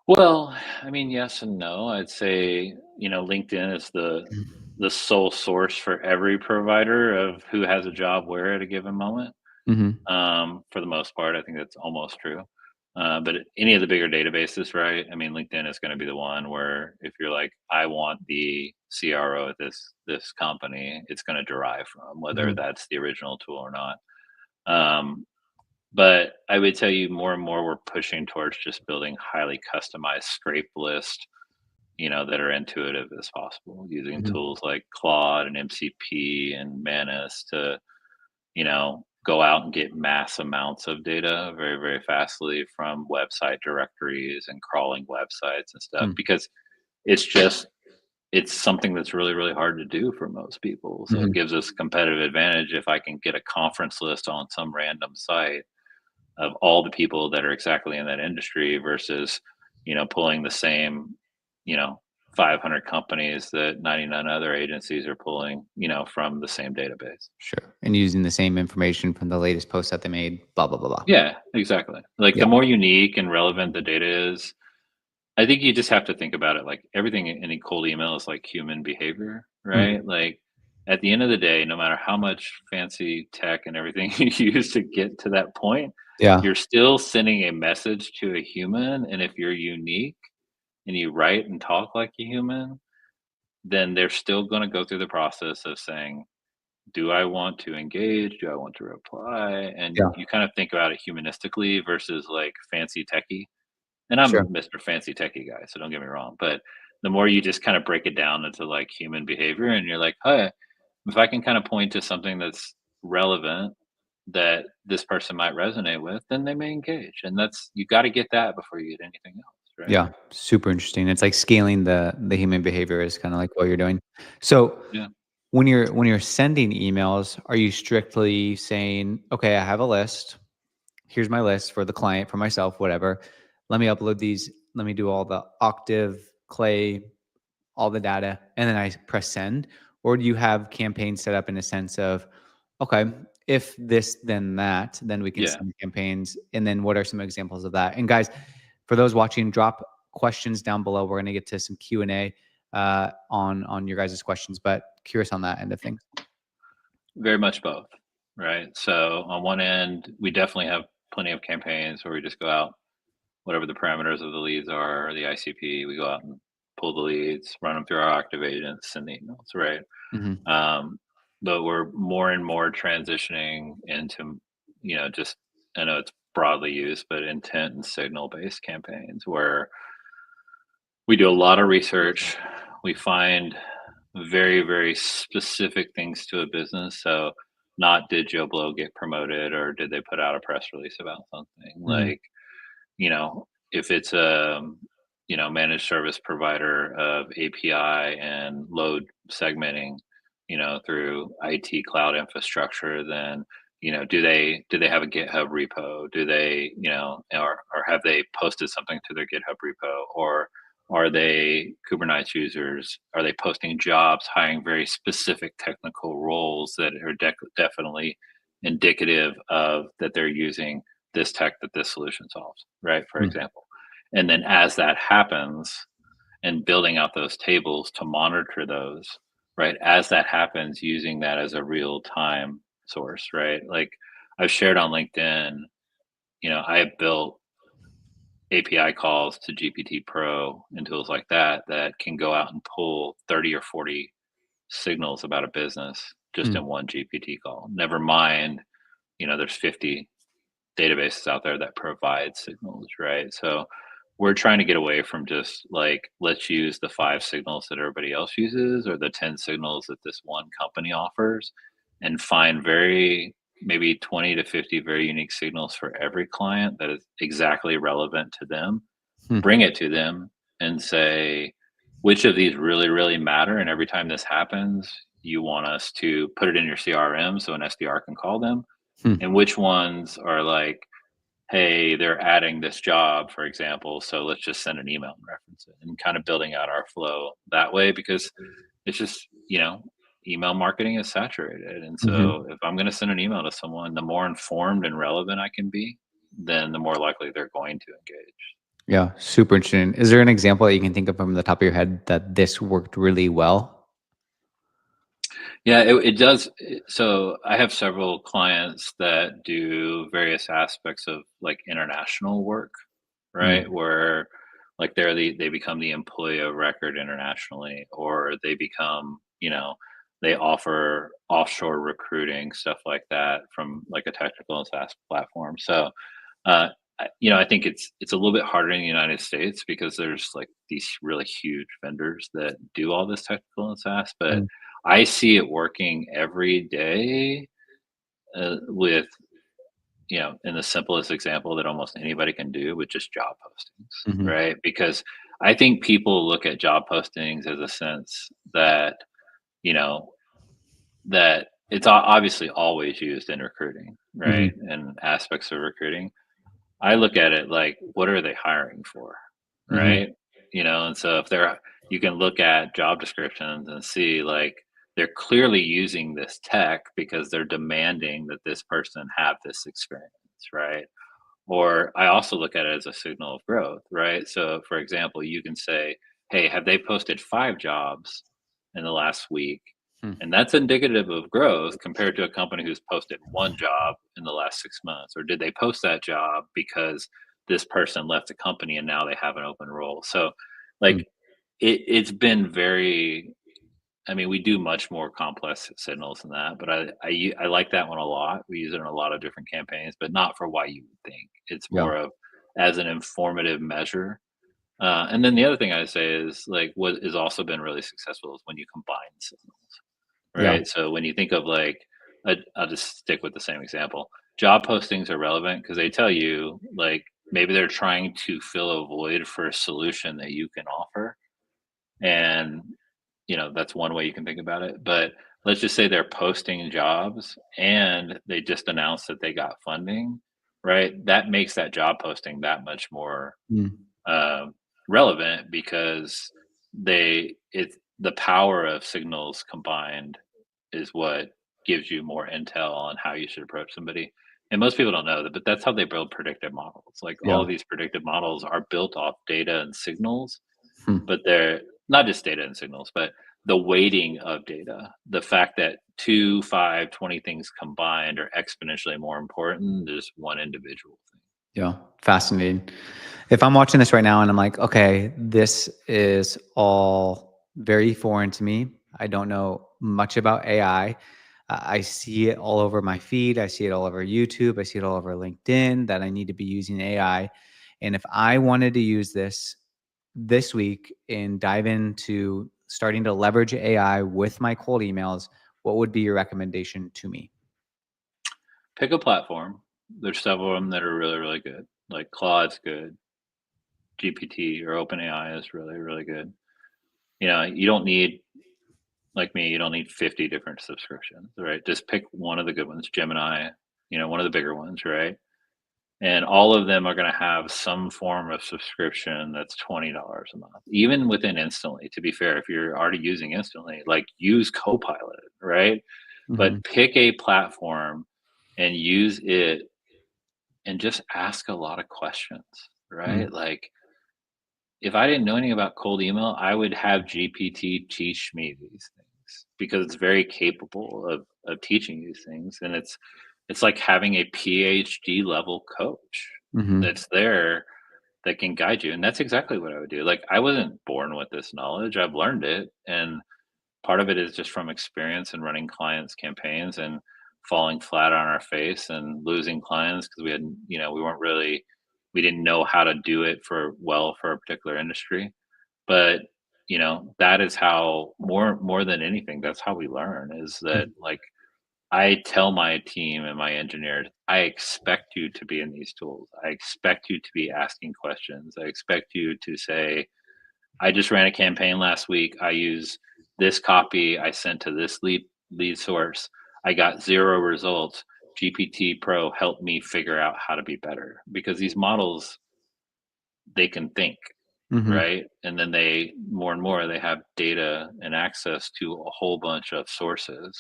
Well, I mean, yes and no. I'd say, LinkedIn is the sole source for every provider of who has a job where at a given moment. Mhm. For the most part, I think that's almost true. But any of the bigger databases, right? I mean, LinkedIn is going to be the one where if you're like, I want the CRO at this company, it's going to derive from whether Mhm. that's the original tool or not. Um, but I would tell you more and more we're pushing towards just building highly customized scrape list, that are intuitive as possible, using Mhm. tools like Claude and MCP and Manus to go out and get mass amounts of data very, very fastly from website directories and crawling websites and stuff Mm. because it's just it's something that's really, really hard to do for most people. So it Mhm. gives us competitive advantage if I can get a conference list on some random site of all the people that are exactly in that industry versus, pulling the same, you know, 500 companies that 99 other agencies are pulling, from the same database. Sure. And using the same information from the latest post that they made, blah, blah, blah, blah. Yeah, exactly. Like Yeah. the more unique and relevant the data is, I think you just have to think about it like everything in any cold email is like human behavior, Mhm. right? Like at the end of the day, no matter how much fancy tech and everything you use to get to that point, Yeah. you're still sending a message to a human. And if you're unique and you write and talk like a human, then they're still going to go through the process of saying, do I want to engage? Do I want to reply? And Yeah. you kind of think about it humanistically versus like fancy techie. And Sure. I'm Mr. Fancy Techie guy, so don't get me wrong. But the more you just kind of break it down into like human behavior, and you're like, hey, if I can kind of point to something that's relevant that this person might resonate with, then they may engage. And that's, you got to get that before you get anything else, right? Yeah. Super interesting. It's like scaling the human behavior is kind of like what you're doing. So Yeah. when you're sending emails, are you strictly saying, okay, I have a list. Here's my list for the client, for myself, whatever. Let me upload these. Let me do all the Octave, Clay, all the data, and then I press send? Or do you have campaigns set up in a sense of, okay, if this, then that, then we can Yeah. send campaigns? And then what are some examples of that? And guys, for those watching, drop questions down below. We're going to get to some Q&A on your guys' questions, but curious on that end of things. Very much both, right? So on one end, we definitely have plenty of campaigns where we just go out, whatever the parameters of the leads are, or the ICP, we go out and pull the leads, run them through our Octave agents, send the emails, right? Hmm. Um, but we're more and more transitioning into, just, I know it's broadly used, but intent and signal based campaigns where we do a lot of research. We find very, very specific things to a business. So, not did Joe Blow get promoted or did they put out a press release about something? Hmm. Like, if it's a, managed service provider of API and load segmenting, through IT cloud infrastructure, then, do they have a GitHub repo? Do they, or have they posted something to their GitHub repo? Or are they Kubernetes users? Are they posting jobs, hiring very specific technical roles that are definitely indicative of that they're using this tech that this solution solves, right? For example. And then as that happens, and building out those tables to monitor those, right? As that happens, using that as a real time source, right? Like I've shared on LinkedIn, I have built API calls to GPT Pro and tools like that that can go out and pull 30 or 40 signals about a business just in one GPT call. Never mind, there's 50 databases out there that provide signals, right? So we're trying to get away from just like, let's use the 5 signals that everybody else uses or the 10 signals that this one company offers and find maybe 20 to 50 very unique signals for every client that is exactly relevant to them, bring it to them and say, which of these really, really matter? And every time this happens, you want us to put it in your CRM so an SDR can call them. And which ones are like, hey, they're adding this job, for example, so let's just send an email and reference it and kind of building out our flow that way because it's just, email marketing is saturated. And Hmm. so if I'm going to send an email to someone, the more informed and relevant I can be, then the more likely they're going to engage. Yeah, super interesting. Is there an example that you can think of from the top of your head that this worked really well? Yeah, it does. So I have several clients that do various aspects of like international work, right? Mm, Where like they become the employee of record internationally, or they become, they offer offshore recruiting, stuff like that from like a technical and SaaS platform. So I think it's a little bit harder in the United States because there's like these really huge vendors that do all this technical and SaaS, but mm, I see it working every day with, in the simplest example that almost anybody can do with just job postings, mhm, right? Because I think people look at job postings as a sense that, you know, that it's obviously always used in recruiting, mhm, right? And aspects of recruiting. I look at it like, what are they hiring for? mhm, Right. And so if they're, you can look at job descriptions and see like they're clearly using this tech because they're demanding that this person have this experience, right? Or I also look at it as a signal of growth, right? So, for example, you can say, hey, have they posted 5 jobs in the last week? Hmm. And that's indicative of growth compared to a company who's posted 1 job in the last 6 months. Or did they post that job because this person left the company and now they have an open role? So, Hmm. like, it's been very, I mean, we do much more complex signals than that, but I like that one a lot. We use it in a lot of different campaigns, but not for why you would think. It's Yeah. more of as an informative measure. And then the other thing I say is like what has also been really successful is when you combine signals, Yeah. right? So when you think of like, I'll just stick with the same example. Job postings are relevant because they tell you like maybe they're trying to fill a void for a solution that you can offer, and that's one way you can think about it. But let's just say they're posting jobs and they just announced that they got funding, right? That makes that job posting that much more Mm. uh, relevant because it's the power of signals combined is what gives you more intel on how you should approach somebody. And most people don't know that, but that's how they build predictive models. Like all Yeah. of these predictive models are built off data and signals, Hmm. but they're not just data and signals, but the weighting of data. The fact that 2, 5, 20 things combined are exponentially more important than just one individual thing. Yeah. Fascinating. If I'm watching this right now and I'm like, okay, this is all very foreign to me. I don't know much about AI. I see it all over my feed. I see it all over YouTube. I see it all over LinkedIn that I need to be using AI. And if I wanted to use this week and dive into starting to leverage AI with my cold emails, what would be your recommendation to me? Pick a platform. There's several of them that are really, really good. Like Claude's good. GPT or OpenAI is really, really good. You don't need, like me, you don't need 50 different subscriptions, right? Just pick one of the good ones, Gemini, one of the bigger ones, right? And all of them are going to have some form of subscription that's $20 a month. Even within Instantly, to be fair, if you're already using Instantly, like use Copilot, right? But Hmm. pick a platform and use it and just ask a lot of questions, right? Like if I didn't know anything about cold email, I would have GPT teach me these things because it's very capable of teaching these things, and it's like having a PhD level coach Hmm. that's there that can guide you, and that's exactly what I would do. Like I wasn't born with this knowledge; I've learned it, and part of it is just from experience and running clients' campaigns and falling flat on our face and losing clients because we weren't really, we didn't know how to do it for a particular industry. But that is how more than anything, that's how we learn is that like I tell my team and my engineers, I expect you to be in these tools. I expect you to be asking questions. I expect you to say, I just ran a campaign last week. I use this copy I sent to this lead source. I got 0 results. GPT Pro helped me figure out how to be better because these models, they can think, Hmm. right? And then they more and more they have data and access to a whole bunch of sources,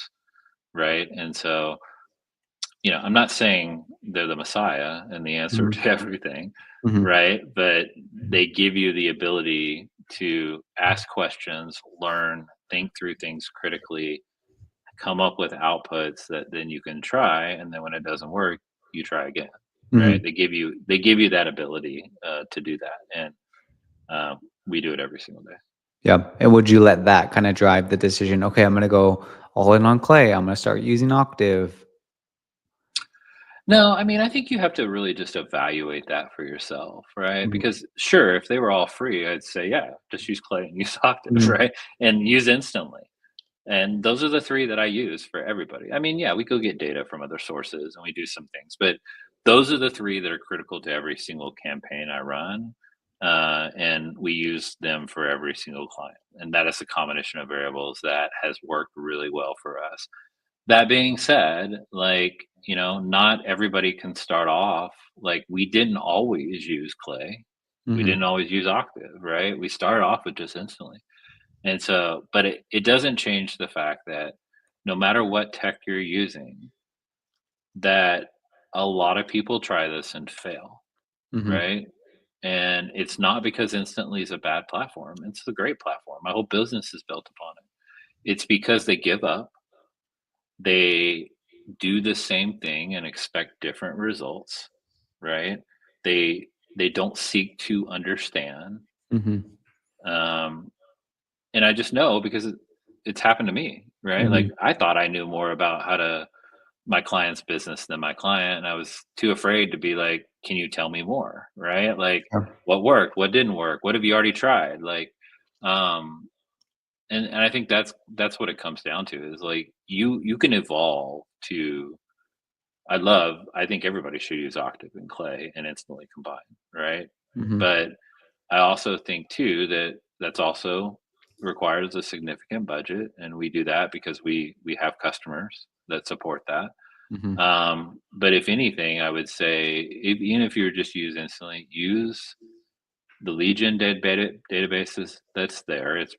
right? And so, I'm not saying they're the messiah and the answer Hmm. to everything, Hmm. right? But they give you the ability to ask questions, learn, think through things critically, come up with outputs that then you can try, and then when it doesn't work, you try again, right? Hmm. They give you that ability to do that, and we do it every single day. Yeah. And would you let that kind of drive the decision? Okay, I'm going to go all in on Clay. I'm going to start using Octave. No, I mean, I think you have to really just evaluate that for yourself, right? Mhm. Because sure, if they were all free, I'd say, yeah, just use Clay and use Octave, Mhm. right? And use Instantly. And those are the three that I use for everybody. I mean, yeah, we go get data from other sources and we do some things, but those are the three that are critical to every single campaign I run. And we use them for every single client. And that is a combination of variables that has worked really well for us. That being said, like, not everybody can start off like we didn't always use Clay. We Mm-hmm. didn't always use Octave, right? We started off with just instantly. And so, but it doesn't change the fact that no matter what tech you're using, that a lot of people try this and fail, Mm-hmm. right? And it's not because Instantly is a bad platform. It's a great platform. My whole business is built upon it. It's because they give up. They do the same thing and expect different results, right? They don't seek to understand. Mm-hmm. Um, and I just know because it's happened to me, right? Mm-hmm. Like I thought I knew more about how to my client's business than my client, and I was too afraid to be like, "Can you tell me more?" Right? Like, Sure. what worked? What didn't work? What have you already tried? Like, um, and I think that's what it comes down to is like you can evolve to. I think everybody should use Octave and Clay and instantly combine, right? Mm-hmm. But I also think too that that's also requires a significant budget, and we do that because we have customers that support that. Mm-hmm. But if anything, I would say even if you're just use instantly, use the Legion databases that's there. It's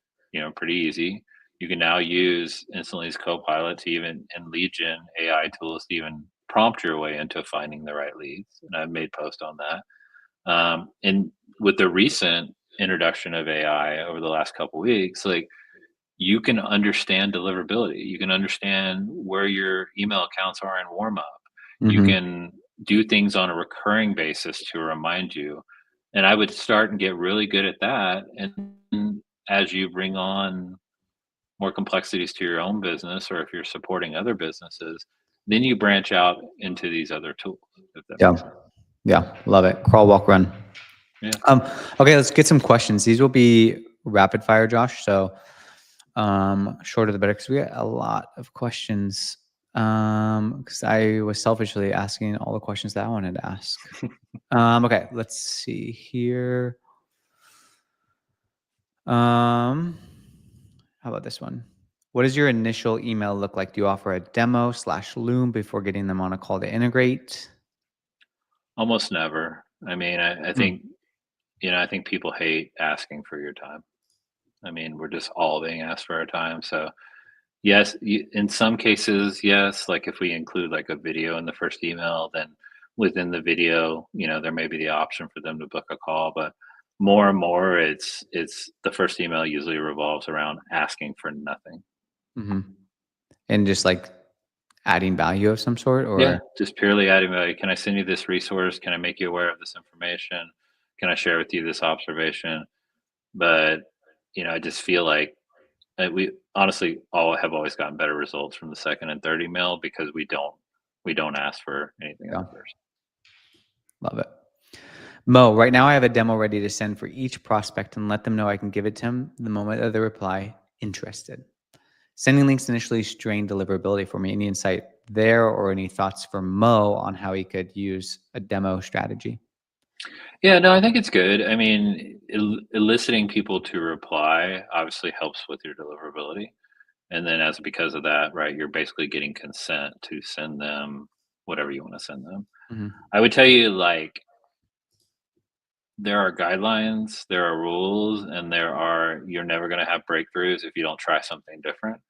pretty easy. You can now use Instantly's Copilot to even and Legion AI tools to even prompt your way into finding the right leads. And I've made posts on that. And with the recent introduction of AI over the last couple weeks, like you can understand deliverability. You can understand where your email accounts are in warm up. You Mm-hmm. can do things on a recurring basis to remind you. And I would start and get really good at that. And as you bring on more complexities to your own business, or if you're supporting other businesses, then you branch out into these other tools, if that Yeah. makes sense. Yeah. Love it. Crawl, walk, run. Yeah. Um, okay, let's get some questions. These will be rapid fire, Josh. So shorter the better because we got a lot of questions. Because I was selfishly asking all the questions that I wanted to ask. Okay, let's see here. How about this one? What does your initial email look like? Do you offer a demo / Loom before getting them on a call to integrate? Almost never. I mean, I Hmm. think, I think people hate asking for your time. I mean, we're just all being asked for our time. So, yes, in some cases, yes. Like if we include like a video in the first email, then within the video, there may be the option for them to book a call. But more and more, it's the first email usually revolves around asking for nothing. Mm-hmm. And just like adding value of some sort, Yeah, or just purely adding value. Can I send you this resource? Can I make you aware of this information? Can I share with you this observation? But I just feel like we honestly all have always gotten better results from the second and third email because we don't ask for anything in yeah, the first. love it. Mo, right now I have a demo ready to send for each prospect and let them know I can give it to them the moment of the reply, interested. Sending links initially strained deliverability for me. Any insight there or any thoughts for Mo on how he could use a demo strategy? Yeah, no, I think it's good. I mean, eliciting people to reply obviously helps with your deliverability. And then as because of that, right, you're basically getting consent to send them whatever you want to send them. Mm-hmm. I would tell you like there are guidelines, there are rules, and you're never going to have breakthroughs if you don't try something different.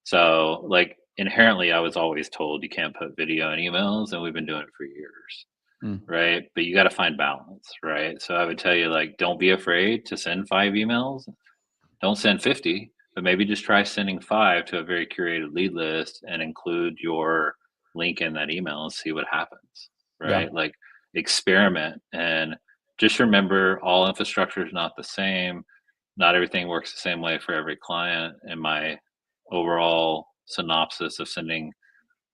So, like inherently, I was always told you can't put video in emails, and we've been doing it for years, Mm. right? But you got to find balance, right? So I would tell you like, don't be afraid to send 5 emails. Don't send 50, but maybe just try sending 5 to a very curated lead list and include your link in that email and see what happens, Yeah. right? Like experiment and just remember all infrastructure is not the same. Not everything works the same way for every client. And my overall synopsis of sending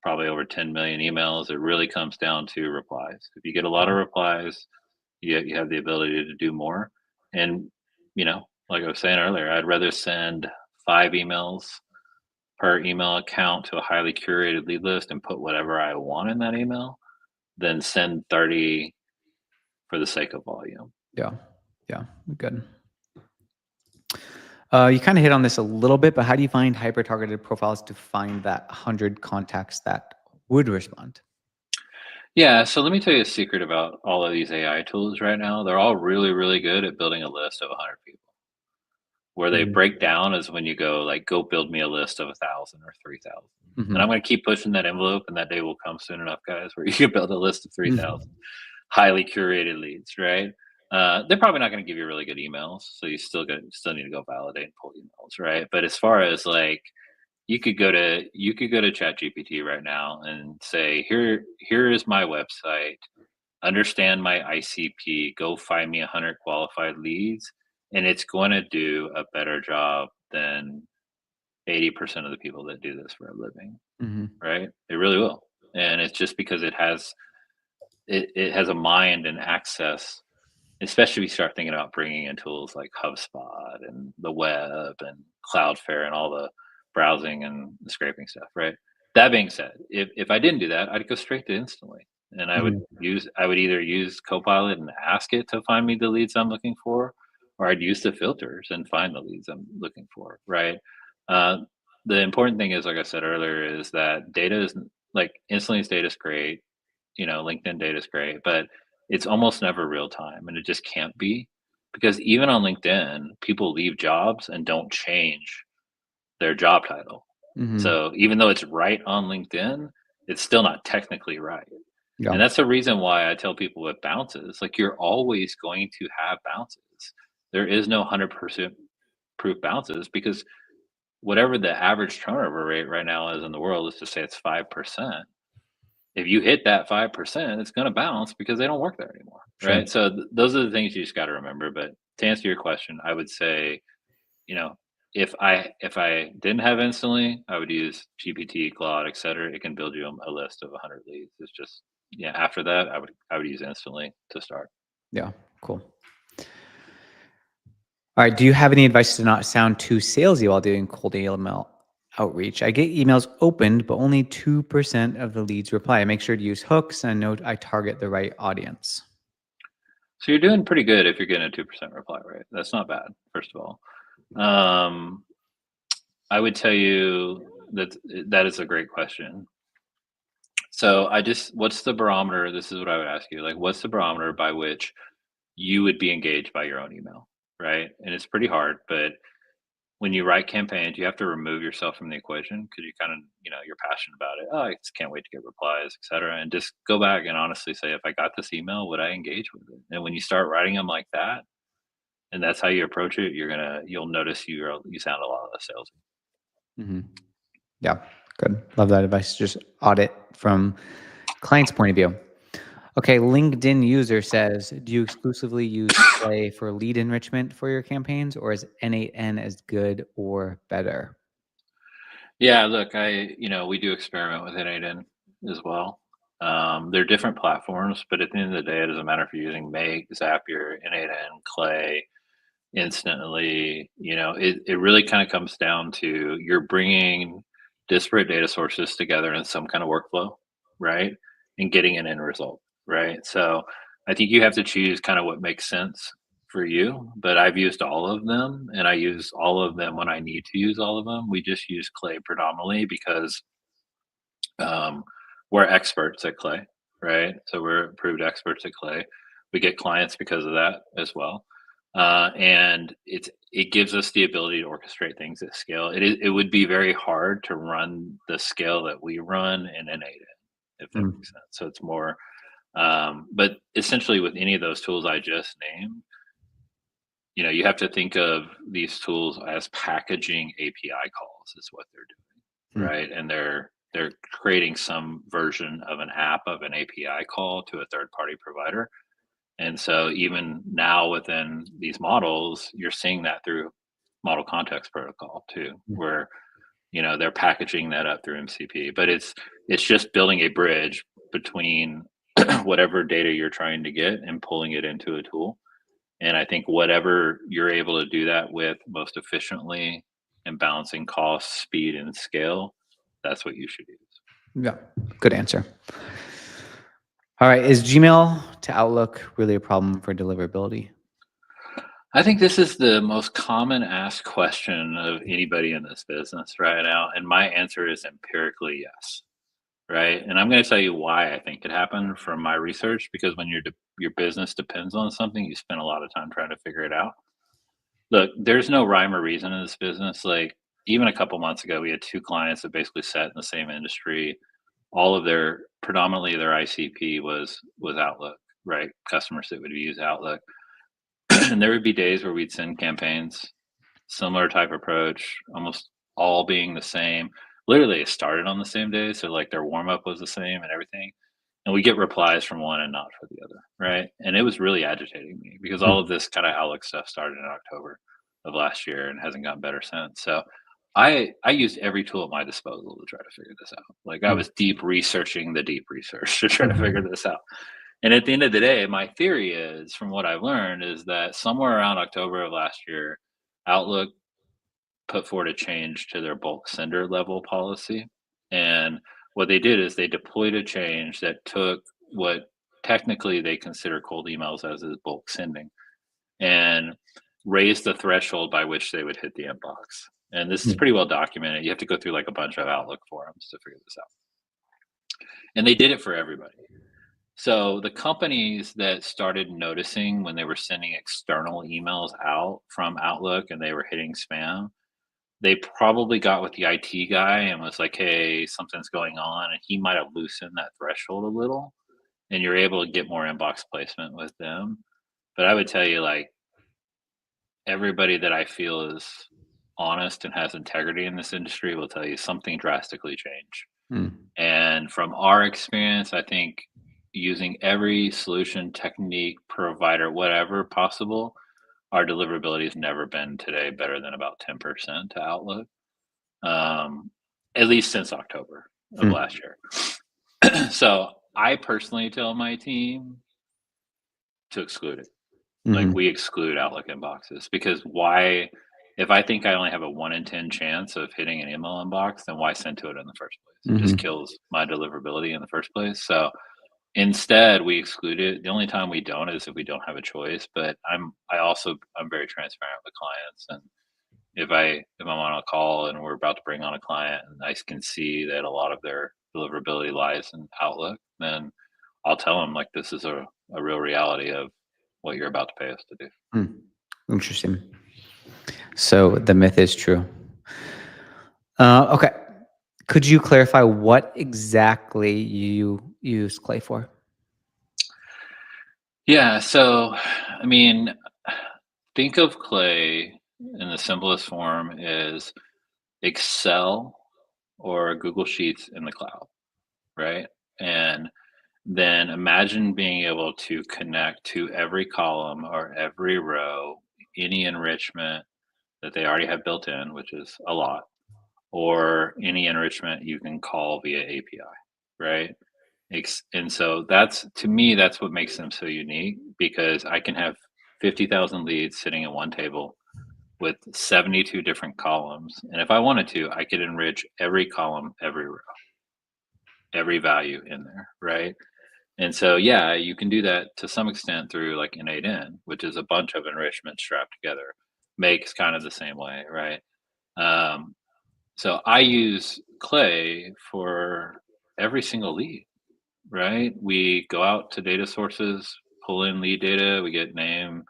probably over 10 million emails, it really comes down to replies. If you get a lot of replies, you have the ability to do more. And, like I was saying earlier, I'd rather send 5 emails per email account to a highly curated lead list and put whatever I want in that email than send 30 for the sake of volume. Yeah. Yeah. Good. You kind of hit on this a little bit, but how do you find hyper targeted profiles to find that 100 contacts that would respond? Yeah, so let me tell you a secret about all of these AI tools right now. They're all really, really good at building a list of 100 people. Where they Mhm. break down is when you go like, go build me a list of 1,000 or 3,000. And I'm Mhm. going to keep pushing that envelope, and that day will come soon enough, guys, where you can build a list of 3,000 Mhm. highly curated leads, right? They're probably not going to give you really good emails, so still need to go validate and pull emails, right? But as far as like, you could go to ChatGPT right now and say, here is my website, understand my ICP, go find me 100 qualified leads, and it's going to do a better job than 80% of the people that do this for a living, Mhm. right? It really will. And it's just because it has a mind and access, especially if you start thinking about bringing in tools like HubSpot and the web and Cloudflare and all the browsing and the scraping stuff, right? That being said, if I didn't do that, I'd go straight to Instantly, and Mhm. I would either use Copilot and ask it to find me the leads I'm looking for, or I'd use the filters and find the leads I'm looking for, right? Uh, the important thing is, like I said earlier, is that data is like Instantly's data is great, LinkedIn data is great, but it's almost never real time, and it just can't be, because even on LinkedIn, people leave jobs and don't change their job title. Mhm. So even though it's right on LinkedIn, it's still not technically right. Yeah. And that's the reason why I tell people with bounces, like, you're always going to have bounces. There is no 100% proof bounces, because whatever the average turnover rate right now is in the world, let's just say it's 5%. If you hit that 5%, it's gonna bounce because they don't work there anymore, Sure. right? So, those are the things you just gotta remember, but to answer your question, I would say, you know, if I didn't have Instantly, I would use GPT, Claude, etcetera. It can build you a list of 100 leads. It's just, yeah, after that, I would use Instantly to start. Yeah. Cool. All right. Do you have any advice to not sound too salesy while doing cold email outreach? I get emails opened, but only 2% of the leads reply. I make sure to use hooks and note I target the right audience. So you're doing pretty good if you're getting a 2% reply rate. That's not bad, first of all. Um, I would tell you that that is a great question. So what's the barometer? This is what I would ask you. Like, what's the barometer by which you would be engaged by your own email, right? And it's pretty hard, but when you write campaigns, you have to remove yourself from the equation, because you kind of, you're passionate about it. Oh, I just can't wait to get replies, et cetera. And just go back and honestly say, if I got this email, would I engage with it? And when you start writing them like that, and that's how you approach it, you'll notice you sound a lot less salesy. Hmm. Yeah. Good. Love that advice. Just audit from client's point of view. Okay. LinkedIn user says, do you exclusively use Play for lead enrichment for your campaigns, or is N8N as good or better? Yeah, look, we do experiment with N8N as well. They're different platforms, but at the end of the day, it doesn't matter if you're using Make, Zapier, N8N, Clay, Instantly. It really kind of comes down to, you're bringing disparate data sources together in some kind of workflow, right? And getting an end result, right? So I think you have to choose kind of what makes sense for you. But I've used all of them, and I use all of them when I need to use all of them. We just use Clay predominantly because um, we're experts at Clay, right? So we're approved experts at Clay. We get clients because of that as well, and it gives us the ability to orchestrate things at scale. It would be very hard to run the scale that we run in an ADA, if that Mm. makes sense. So it's more, but essentially with any of those tools I just named, you have to think of these tools as packaging API calls is what they're doing, Mm. right? And they're creating some version of an app of an API call to a third party provider. And so even now within these models, you're seeing that through model context protocol too, Mm. where they're packaging that up through MCP. But it's just building a bridge between whatever data you're trying to get and pulling it into a tool. And I think whatever you're able to do that with most efficiently and balancing cost, speed, and scale, that's what you should use. Yeah. Good answer. All right. Is Gmail to Outlook really a problem for deliverability? I think this is the most common asked question of anybody in this business right now. And my answer is empirically yes. right? And I'm going to tell you why I think it happened from my research, because when your business depends on something, you spend a lot of time trying to figure it out. Look, there's no rhyme or reason in this business. Like, even a couple months ago, we had two clients that basically sat in the same industry. All of their predominantly their ICP was Outlook, right? Customers that would use Outlook. And there would be days where we'd send campaigns, similar type approach, almost all being the same. Literally, it started on the same day, so like their warm up was the same and everything. And we get replies from one and not for the other, right? And it was really agitating me because all of this kind of Outlook stuff started in October of last year and hasn't gotten better since. So I used every tool at my disposal to try to figure this out. Like, I was deep researching the deep research to try to figure this out. And at the end of the day, my theory is, from what I've learned, is that somewhere around October of last year, Outlook put forward a change to their bulk sender level policy. And what they did is they deployed a change that took what technically they consider cold emails as is bulk sending, and raised the threshold by which they would hit the inbox. And this is pretty well documented. You have to go through like a bunch of Outlook forums to figure this out. And they did it for everybody. So the companies that started noticing when they were sending external emails out from Outlook and they were hitting spam, they probably got with the IT guy and was like, "Hey, something's going on," and he might have loosened that threshold a little, and you're able to get more inbox placement with them. But I would tell you, like, everybody that I feel is honest and has integrity in this industry will tell you something drastically changed. And from our experience, I think using every solution, technique, provider, whatever possible, our deliverability has never been today better than about 10% to Outlook, at least since October of last year. So I personally tell my team to exclude it. Like, we exclude Outlook inboxes, because why? If I think I only have a 1 in 10 chance of hitting an email inbox, then why send to it in the first place? It just kills my deliverability in the first place. So instead, we exclude it. The only time we don't is if we don't have a choice. But I'm very transparent with clients, and if I'm on a call and we're about to bring on a client and I can see that a lot of their deliverability lies in Outlook, then I'll tell them, like, this is a real reality of what you're about to pay us to do. Interesting. So the myth is true. Okay. Could you clarify what exactly you use Clay for? Yeah. So, I mean, think of Clay in the simplest form is Excel or Google Sheets in the cloud, right? And then imagine being able to connect to every column or every row any enrichment that they already have built in, which is a lot, or any enrichment you can call via API, right? And so that's, to me, that's what makes them so unique, because I can have 50,000 leads sitting at one table with 72 different columns. And if I wanted to, I could enrich every column, every row, every value in there, right? And so, yeah, you can do that to some extent through like N8N, which is a bunch of enrichment strapped together. Makes kind of the same way, right? Um, so I use Clay for every single lead, right? We go out to data sources, pull in lead data, we get name,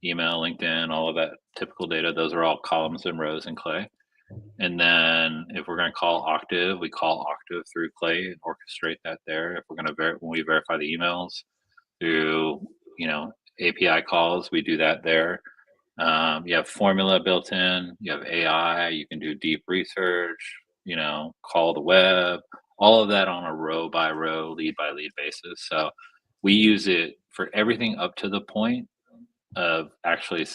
email, LinkedIn, all of that typical data. Those are all columns and rows in Clay. And then if we're going to call Octave, we call Octave through Clay and orchestrate that there. If we're going to when we verify the emails through, API calls, we do that there. You have formula built in, you have AI, you can do deep research, call the web, all of that on a row by row, lead by lead basis. So we use it for everything up to the point of actually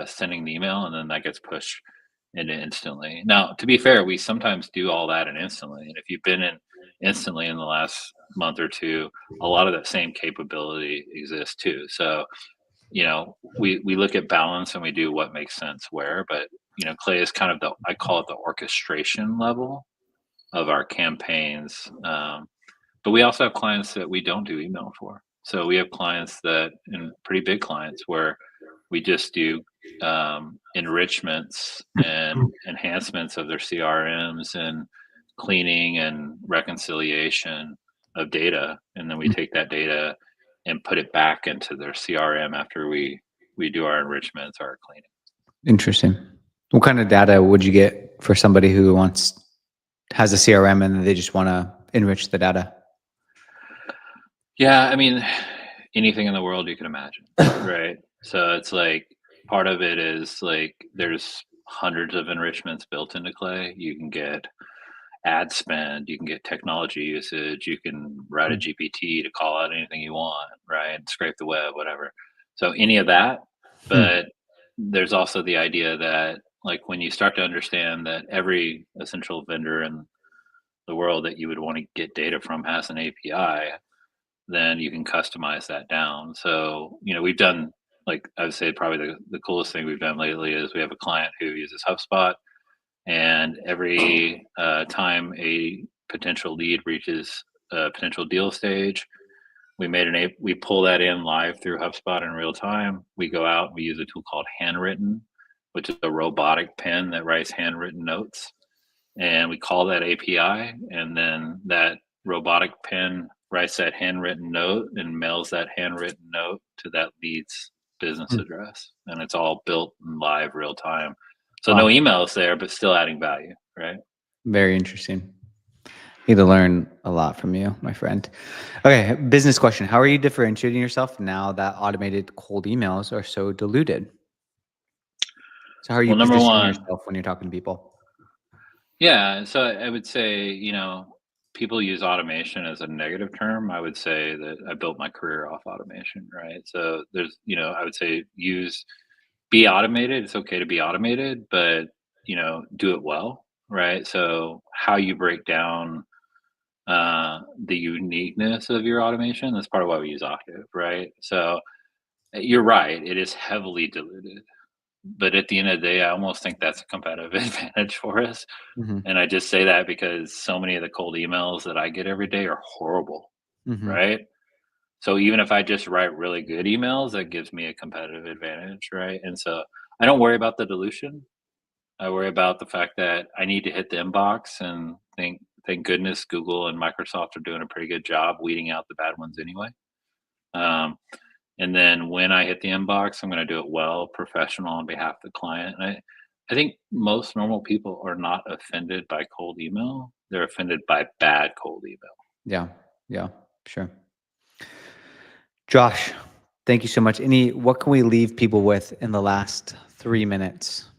sending the email, and then that gets pushed into instantly. Now, to be fair, we sometimes do all that in instantly, and if you've been in instantly in the last month or two, a lot of that same capability exists too. So, we look at balance and we do what makes sense where, but Clay is kind of I call it the orchestration level of our campaigns. But we also have clients that we don't do email for. So we have clients and pretty big clients, where we just do enrichments and enhancements of their CRMs and cleaning and reconciliation of data, and then we take that data and put it back into their CRM after we do our enrichments, our cleaning. Interesting. What kind of data would you get for somebody who has a CRM and they just want to enrich the data? Yeah, I mean, anything in the world you can imagine, right? So it's like part of it is like there's hundreds of enrichments built into Clay. You can get ad spend, you can get technology usage, you can write a GPT to call out anything you want, right? Scrape the web, whatever. So any of that, Hmm. but there's also the idea that like when you start to understand that every essential vendor in the world that you would want to get data from has an API, then you can customize that down. So, we've done like I would say probably the coolest thing we've done lately is we have a client who uses HubSpot, and every time a potential lead reaches a potential deal stage, we pull that in live through HubSpot in real time. We go out and we use a tool called Handwritten, which is a robotic pen that writes handwritten notes, and we call that API, and then that robotic pen writes that handwritten note and mails that handwritten note to that lead's business address, and it's all built in live real time. So no Wow. emails there, but still adding value, right? Very interesting. Need to learn a lot from you, my friend. Okay, business question. How are you differentiating yourself now that automated cold emails are so diluted? So how are you Well, number positioning one, yourself when you're talking to people? yeah. So I would say, people use automation as a negative term. I would say that I built my career off automation, right? So there's, I would say be automated. It's okay to be automated, but do it well, right? So how you break down the uniqueness of your automation, that's part of why we use Octave, right? So you're right, it is heavily diluted. But at the end of the day, I almost think that's a competitive advantage for us. Hmm. And I just say that because so many of the cold emails that I get every day are horrible, Hmm. right? So even if I just write really good emails, that gives me a competitive advantage, right? And so I don't worry about the dilution. I worry about the fact that I need to hit the inbox, and thank goodness Google and Microsoft are doing a pretty good job weeding out the bad ones anyway. Um, and then when I hit the inbox, I'm going to do it well, professional on behalf of the client. And I think most normal people are not offended by cold email. They're offended by bad cold email. Yeah, yeah, sure. Josh, thank you so much. What can we leave people with in the last 3 minutes?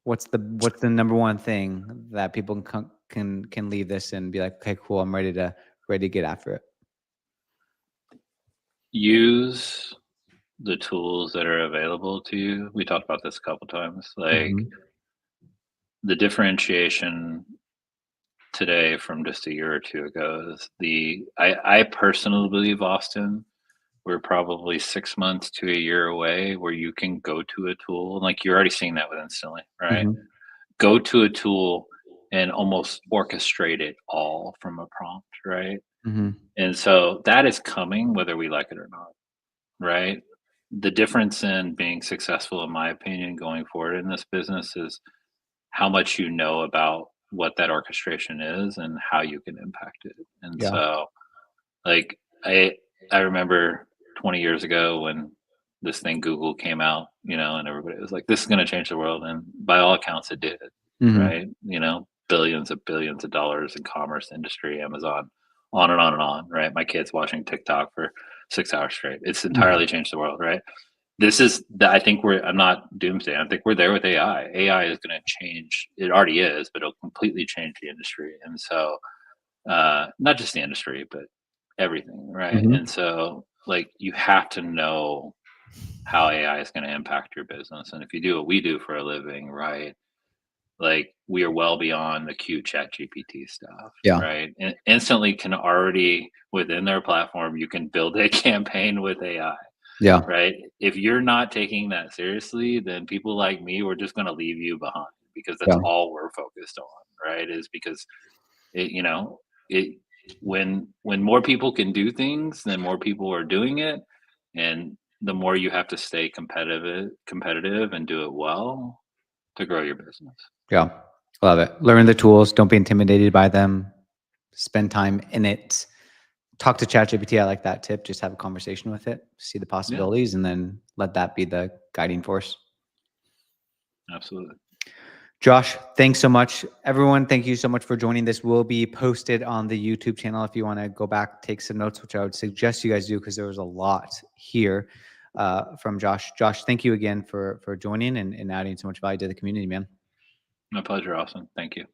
What's the number one thing that people can leave this and be like, okay, cool, I'm ready to get after it. Use the tools that are available to you. We talked about this a couple times. Like Hmm. the differentiation today from just a year or two ago is I personally believe, Austin, we're probably 6 months to a year away where you can go to a tool, and like you're already seeing that with Instantly, right? Hmm. Go to a tool and almost orchestrate it all from a prompt, right? Hmm. And so that is coming whether we like it or not, right? The difference in being successful, in my opinion, going forward in this business is how much you know about what that orchestration is and how you can impact it. And Yeah. so, like, I remember 20 years ago when this thing Google came out, and everybody was like, "This is going to change the world," and by all accounts, it did. Hmm. Right? Billions of dollars in commerce industry, Amazon, on and on and on. Right? My kids watching TikTok for 6 hours straight. It's Hmm. entirely changed the world. Right? This is the I think I'm not doomsday. I think we're there with AI. AI is going to change. It already is, but it'll completely change the industry. And so, not just the industry, but everything, right? And Hmm. so, like, you have to know how AI is going to impact your business. And if you do what we do for a living, right? Like, we are well beyond the cute chat GPT stuff, Yeah. right? And instantly can already within their platform, you can build a campaign with AI, Yeah. right? If you're not taking that seriously, then people like me, we're just going to leave you behind because that's Yeah. all we're focused on, right? Is because it, it when more people can do things, then more people are doing it, and the more you have to stay competitive and do it well to grow your business. Yeah. Love it. Learn the tools. Don't be intimidated by them. Spend time in it. Talk to ChatGPT. I like that tip. Just have a conversation with it, see the possibilities, and then let that be the guiding force. Absolutely. Josh, thanks so much. Everyone, thank you so much for joining. This will be posted on the YouTube channel if you want to go back, take some notes, which I would suggest you guys do because there was a lot here from Josh. Josh, thank you again for joining and adding so much value to the community, man. My pleasure, Austin. Thank you.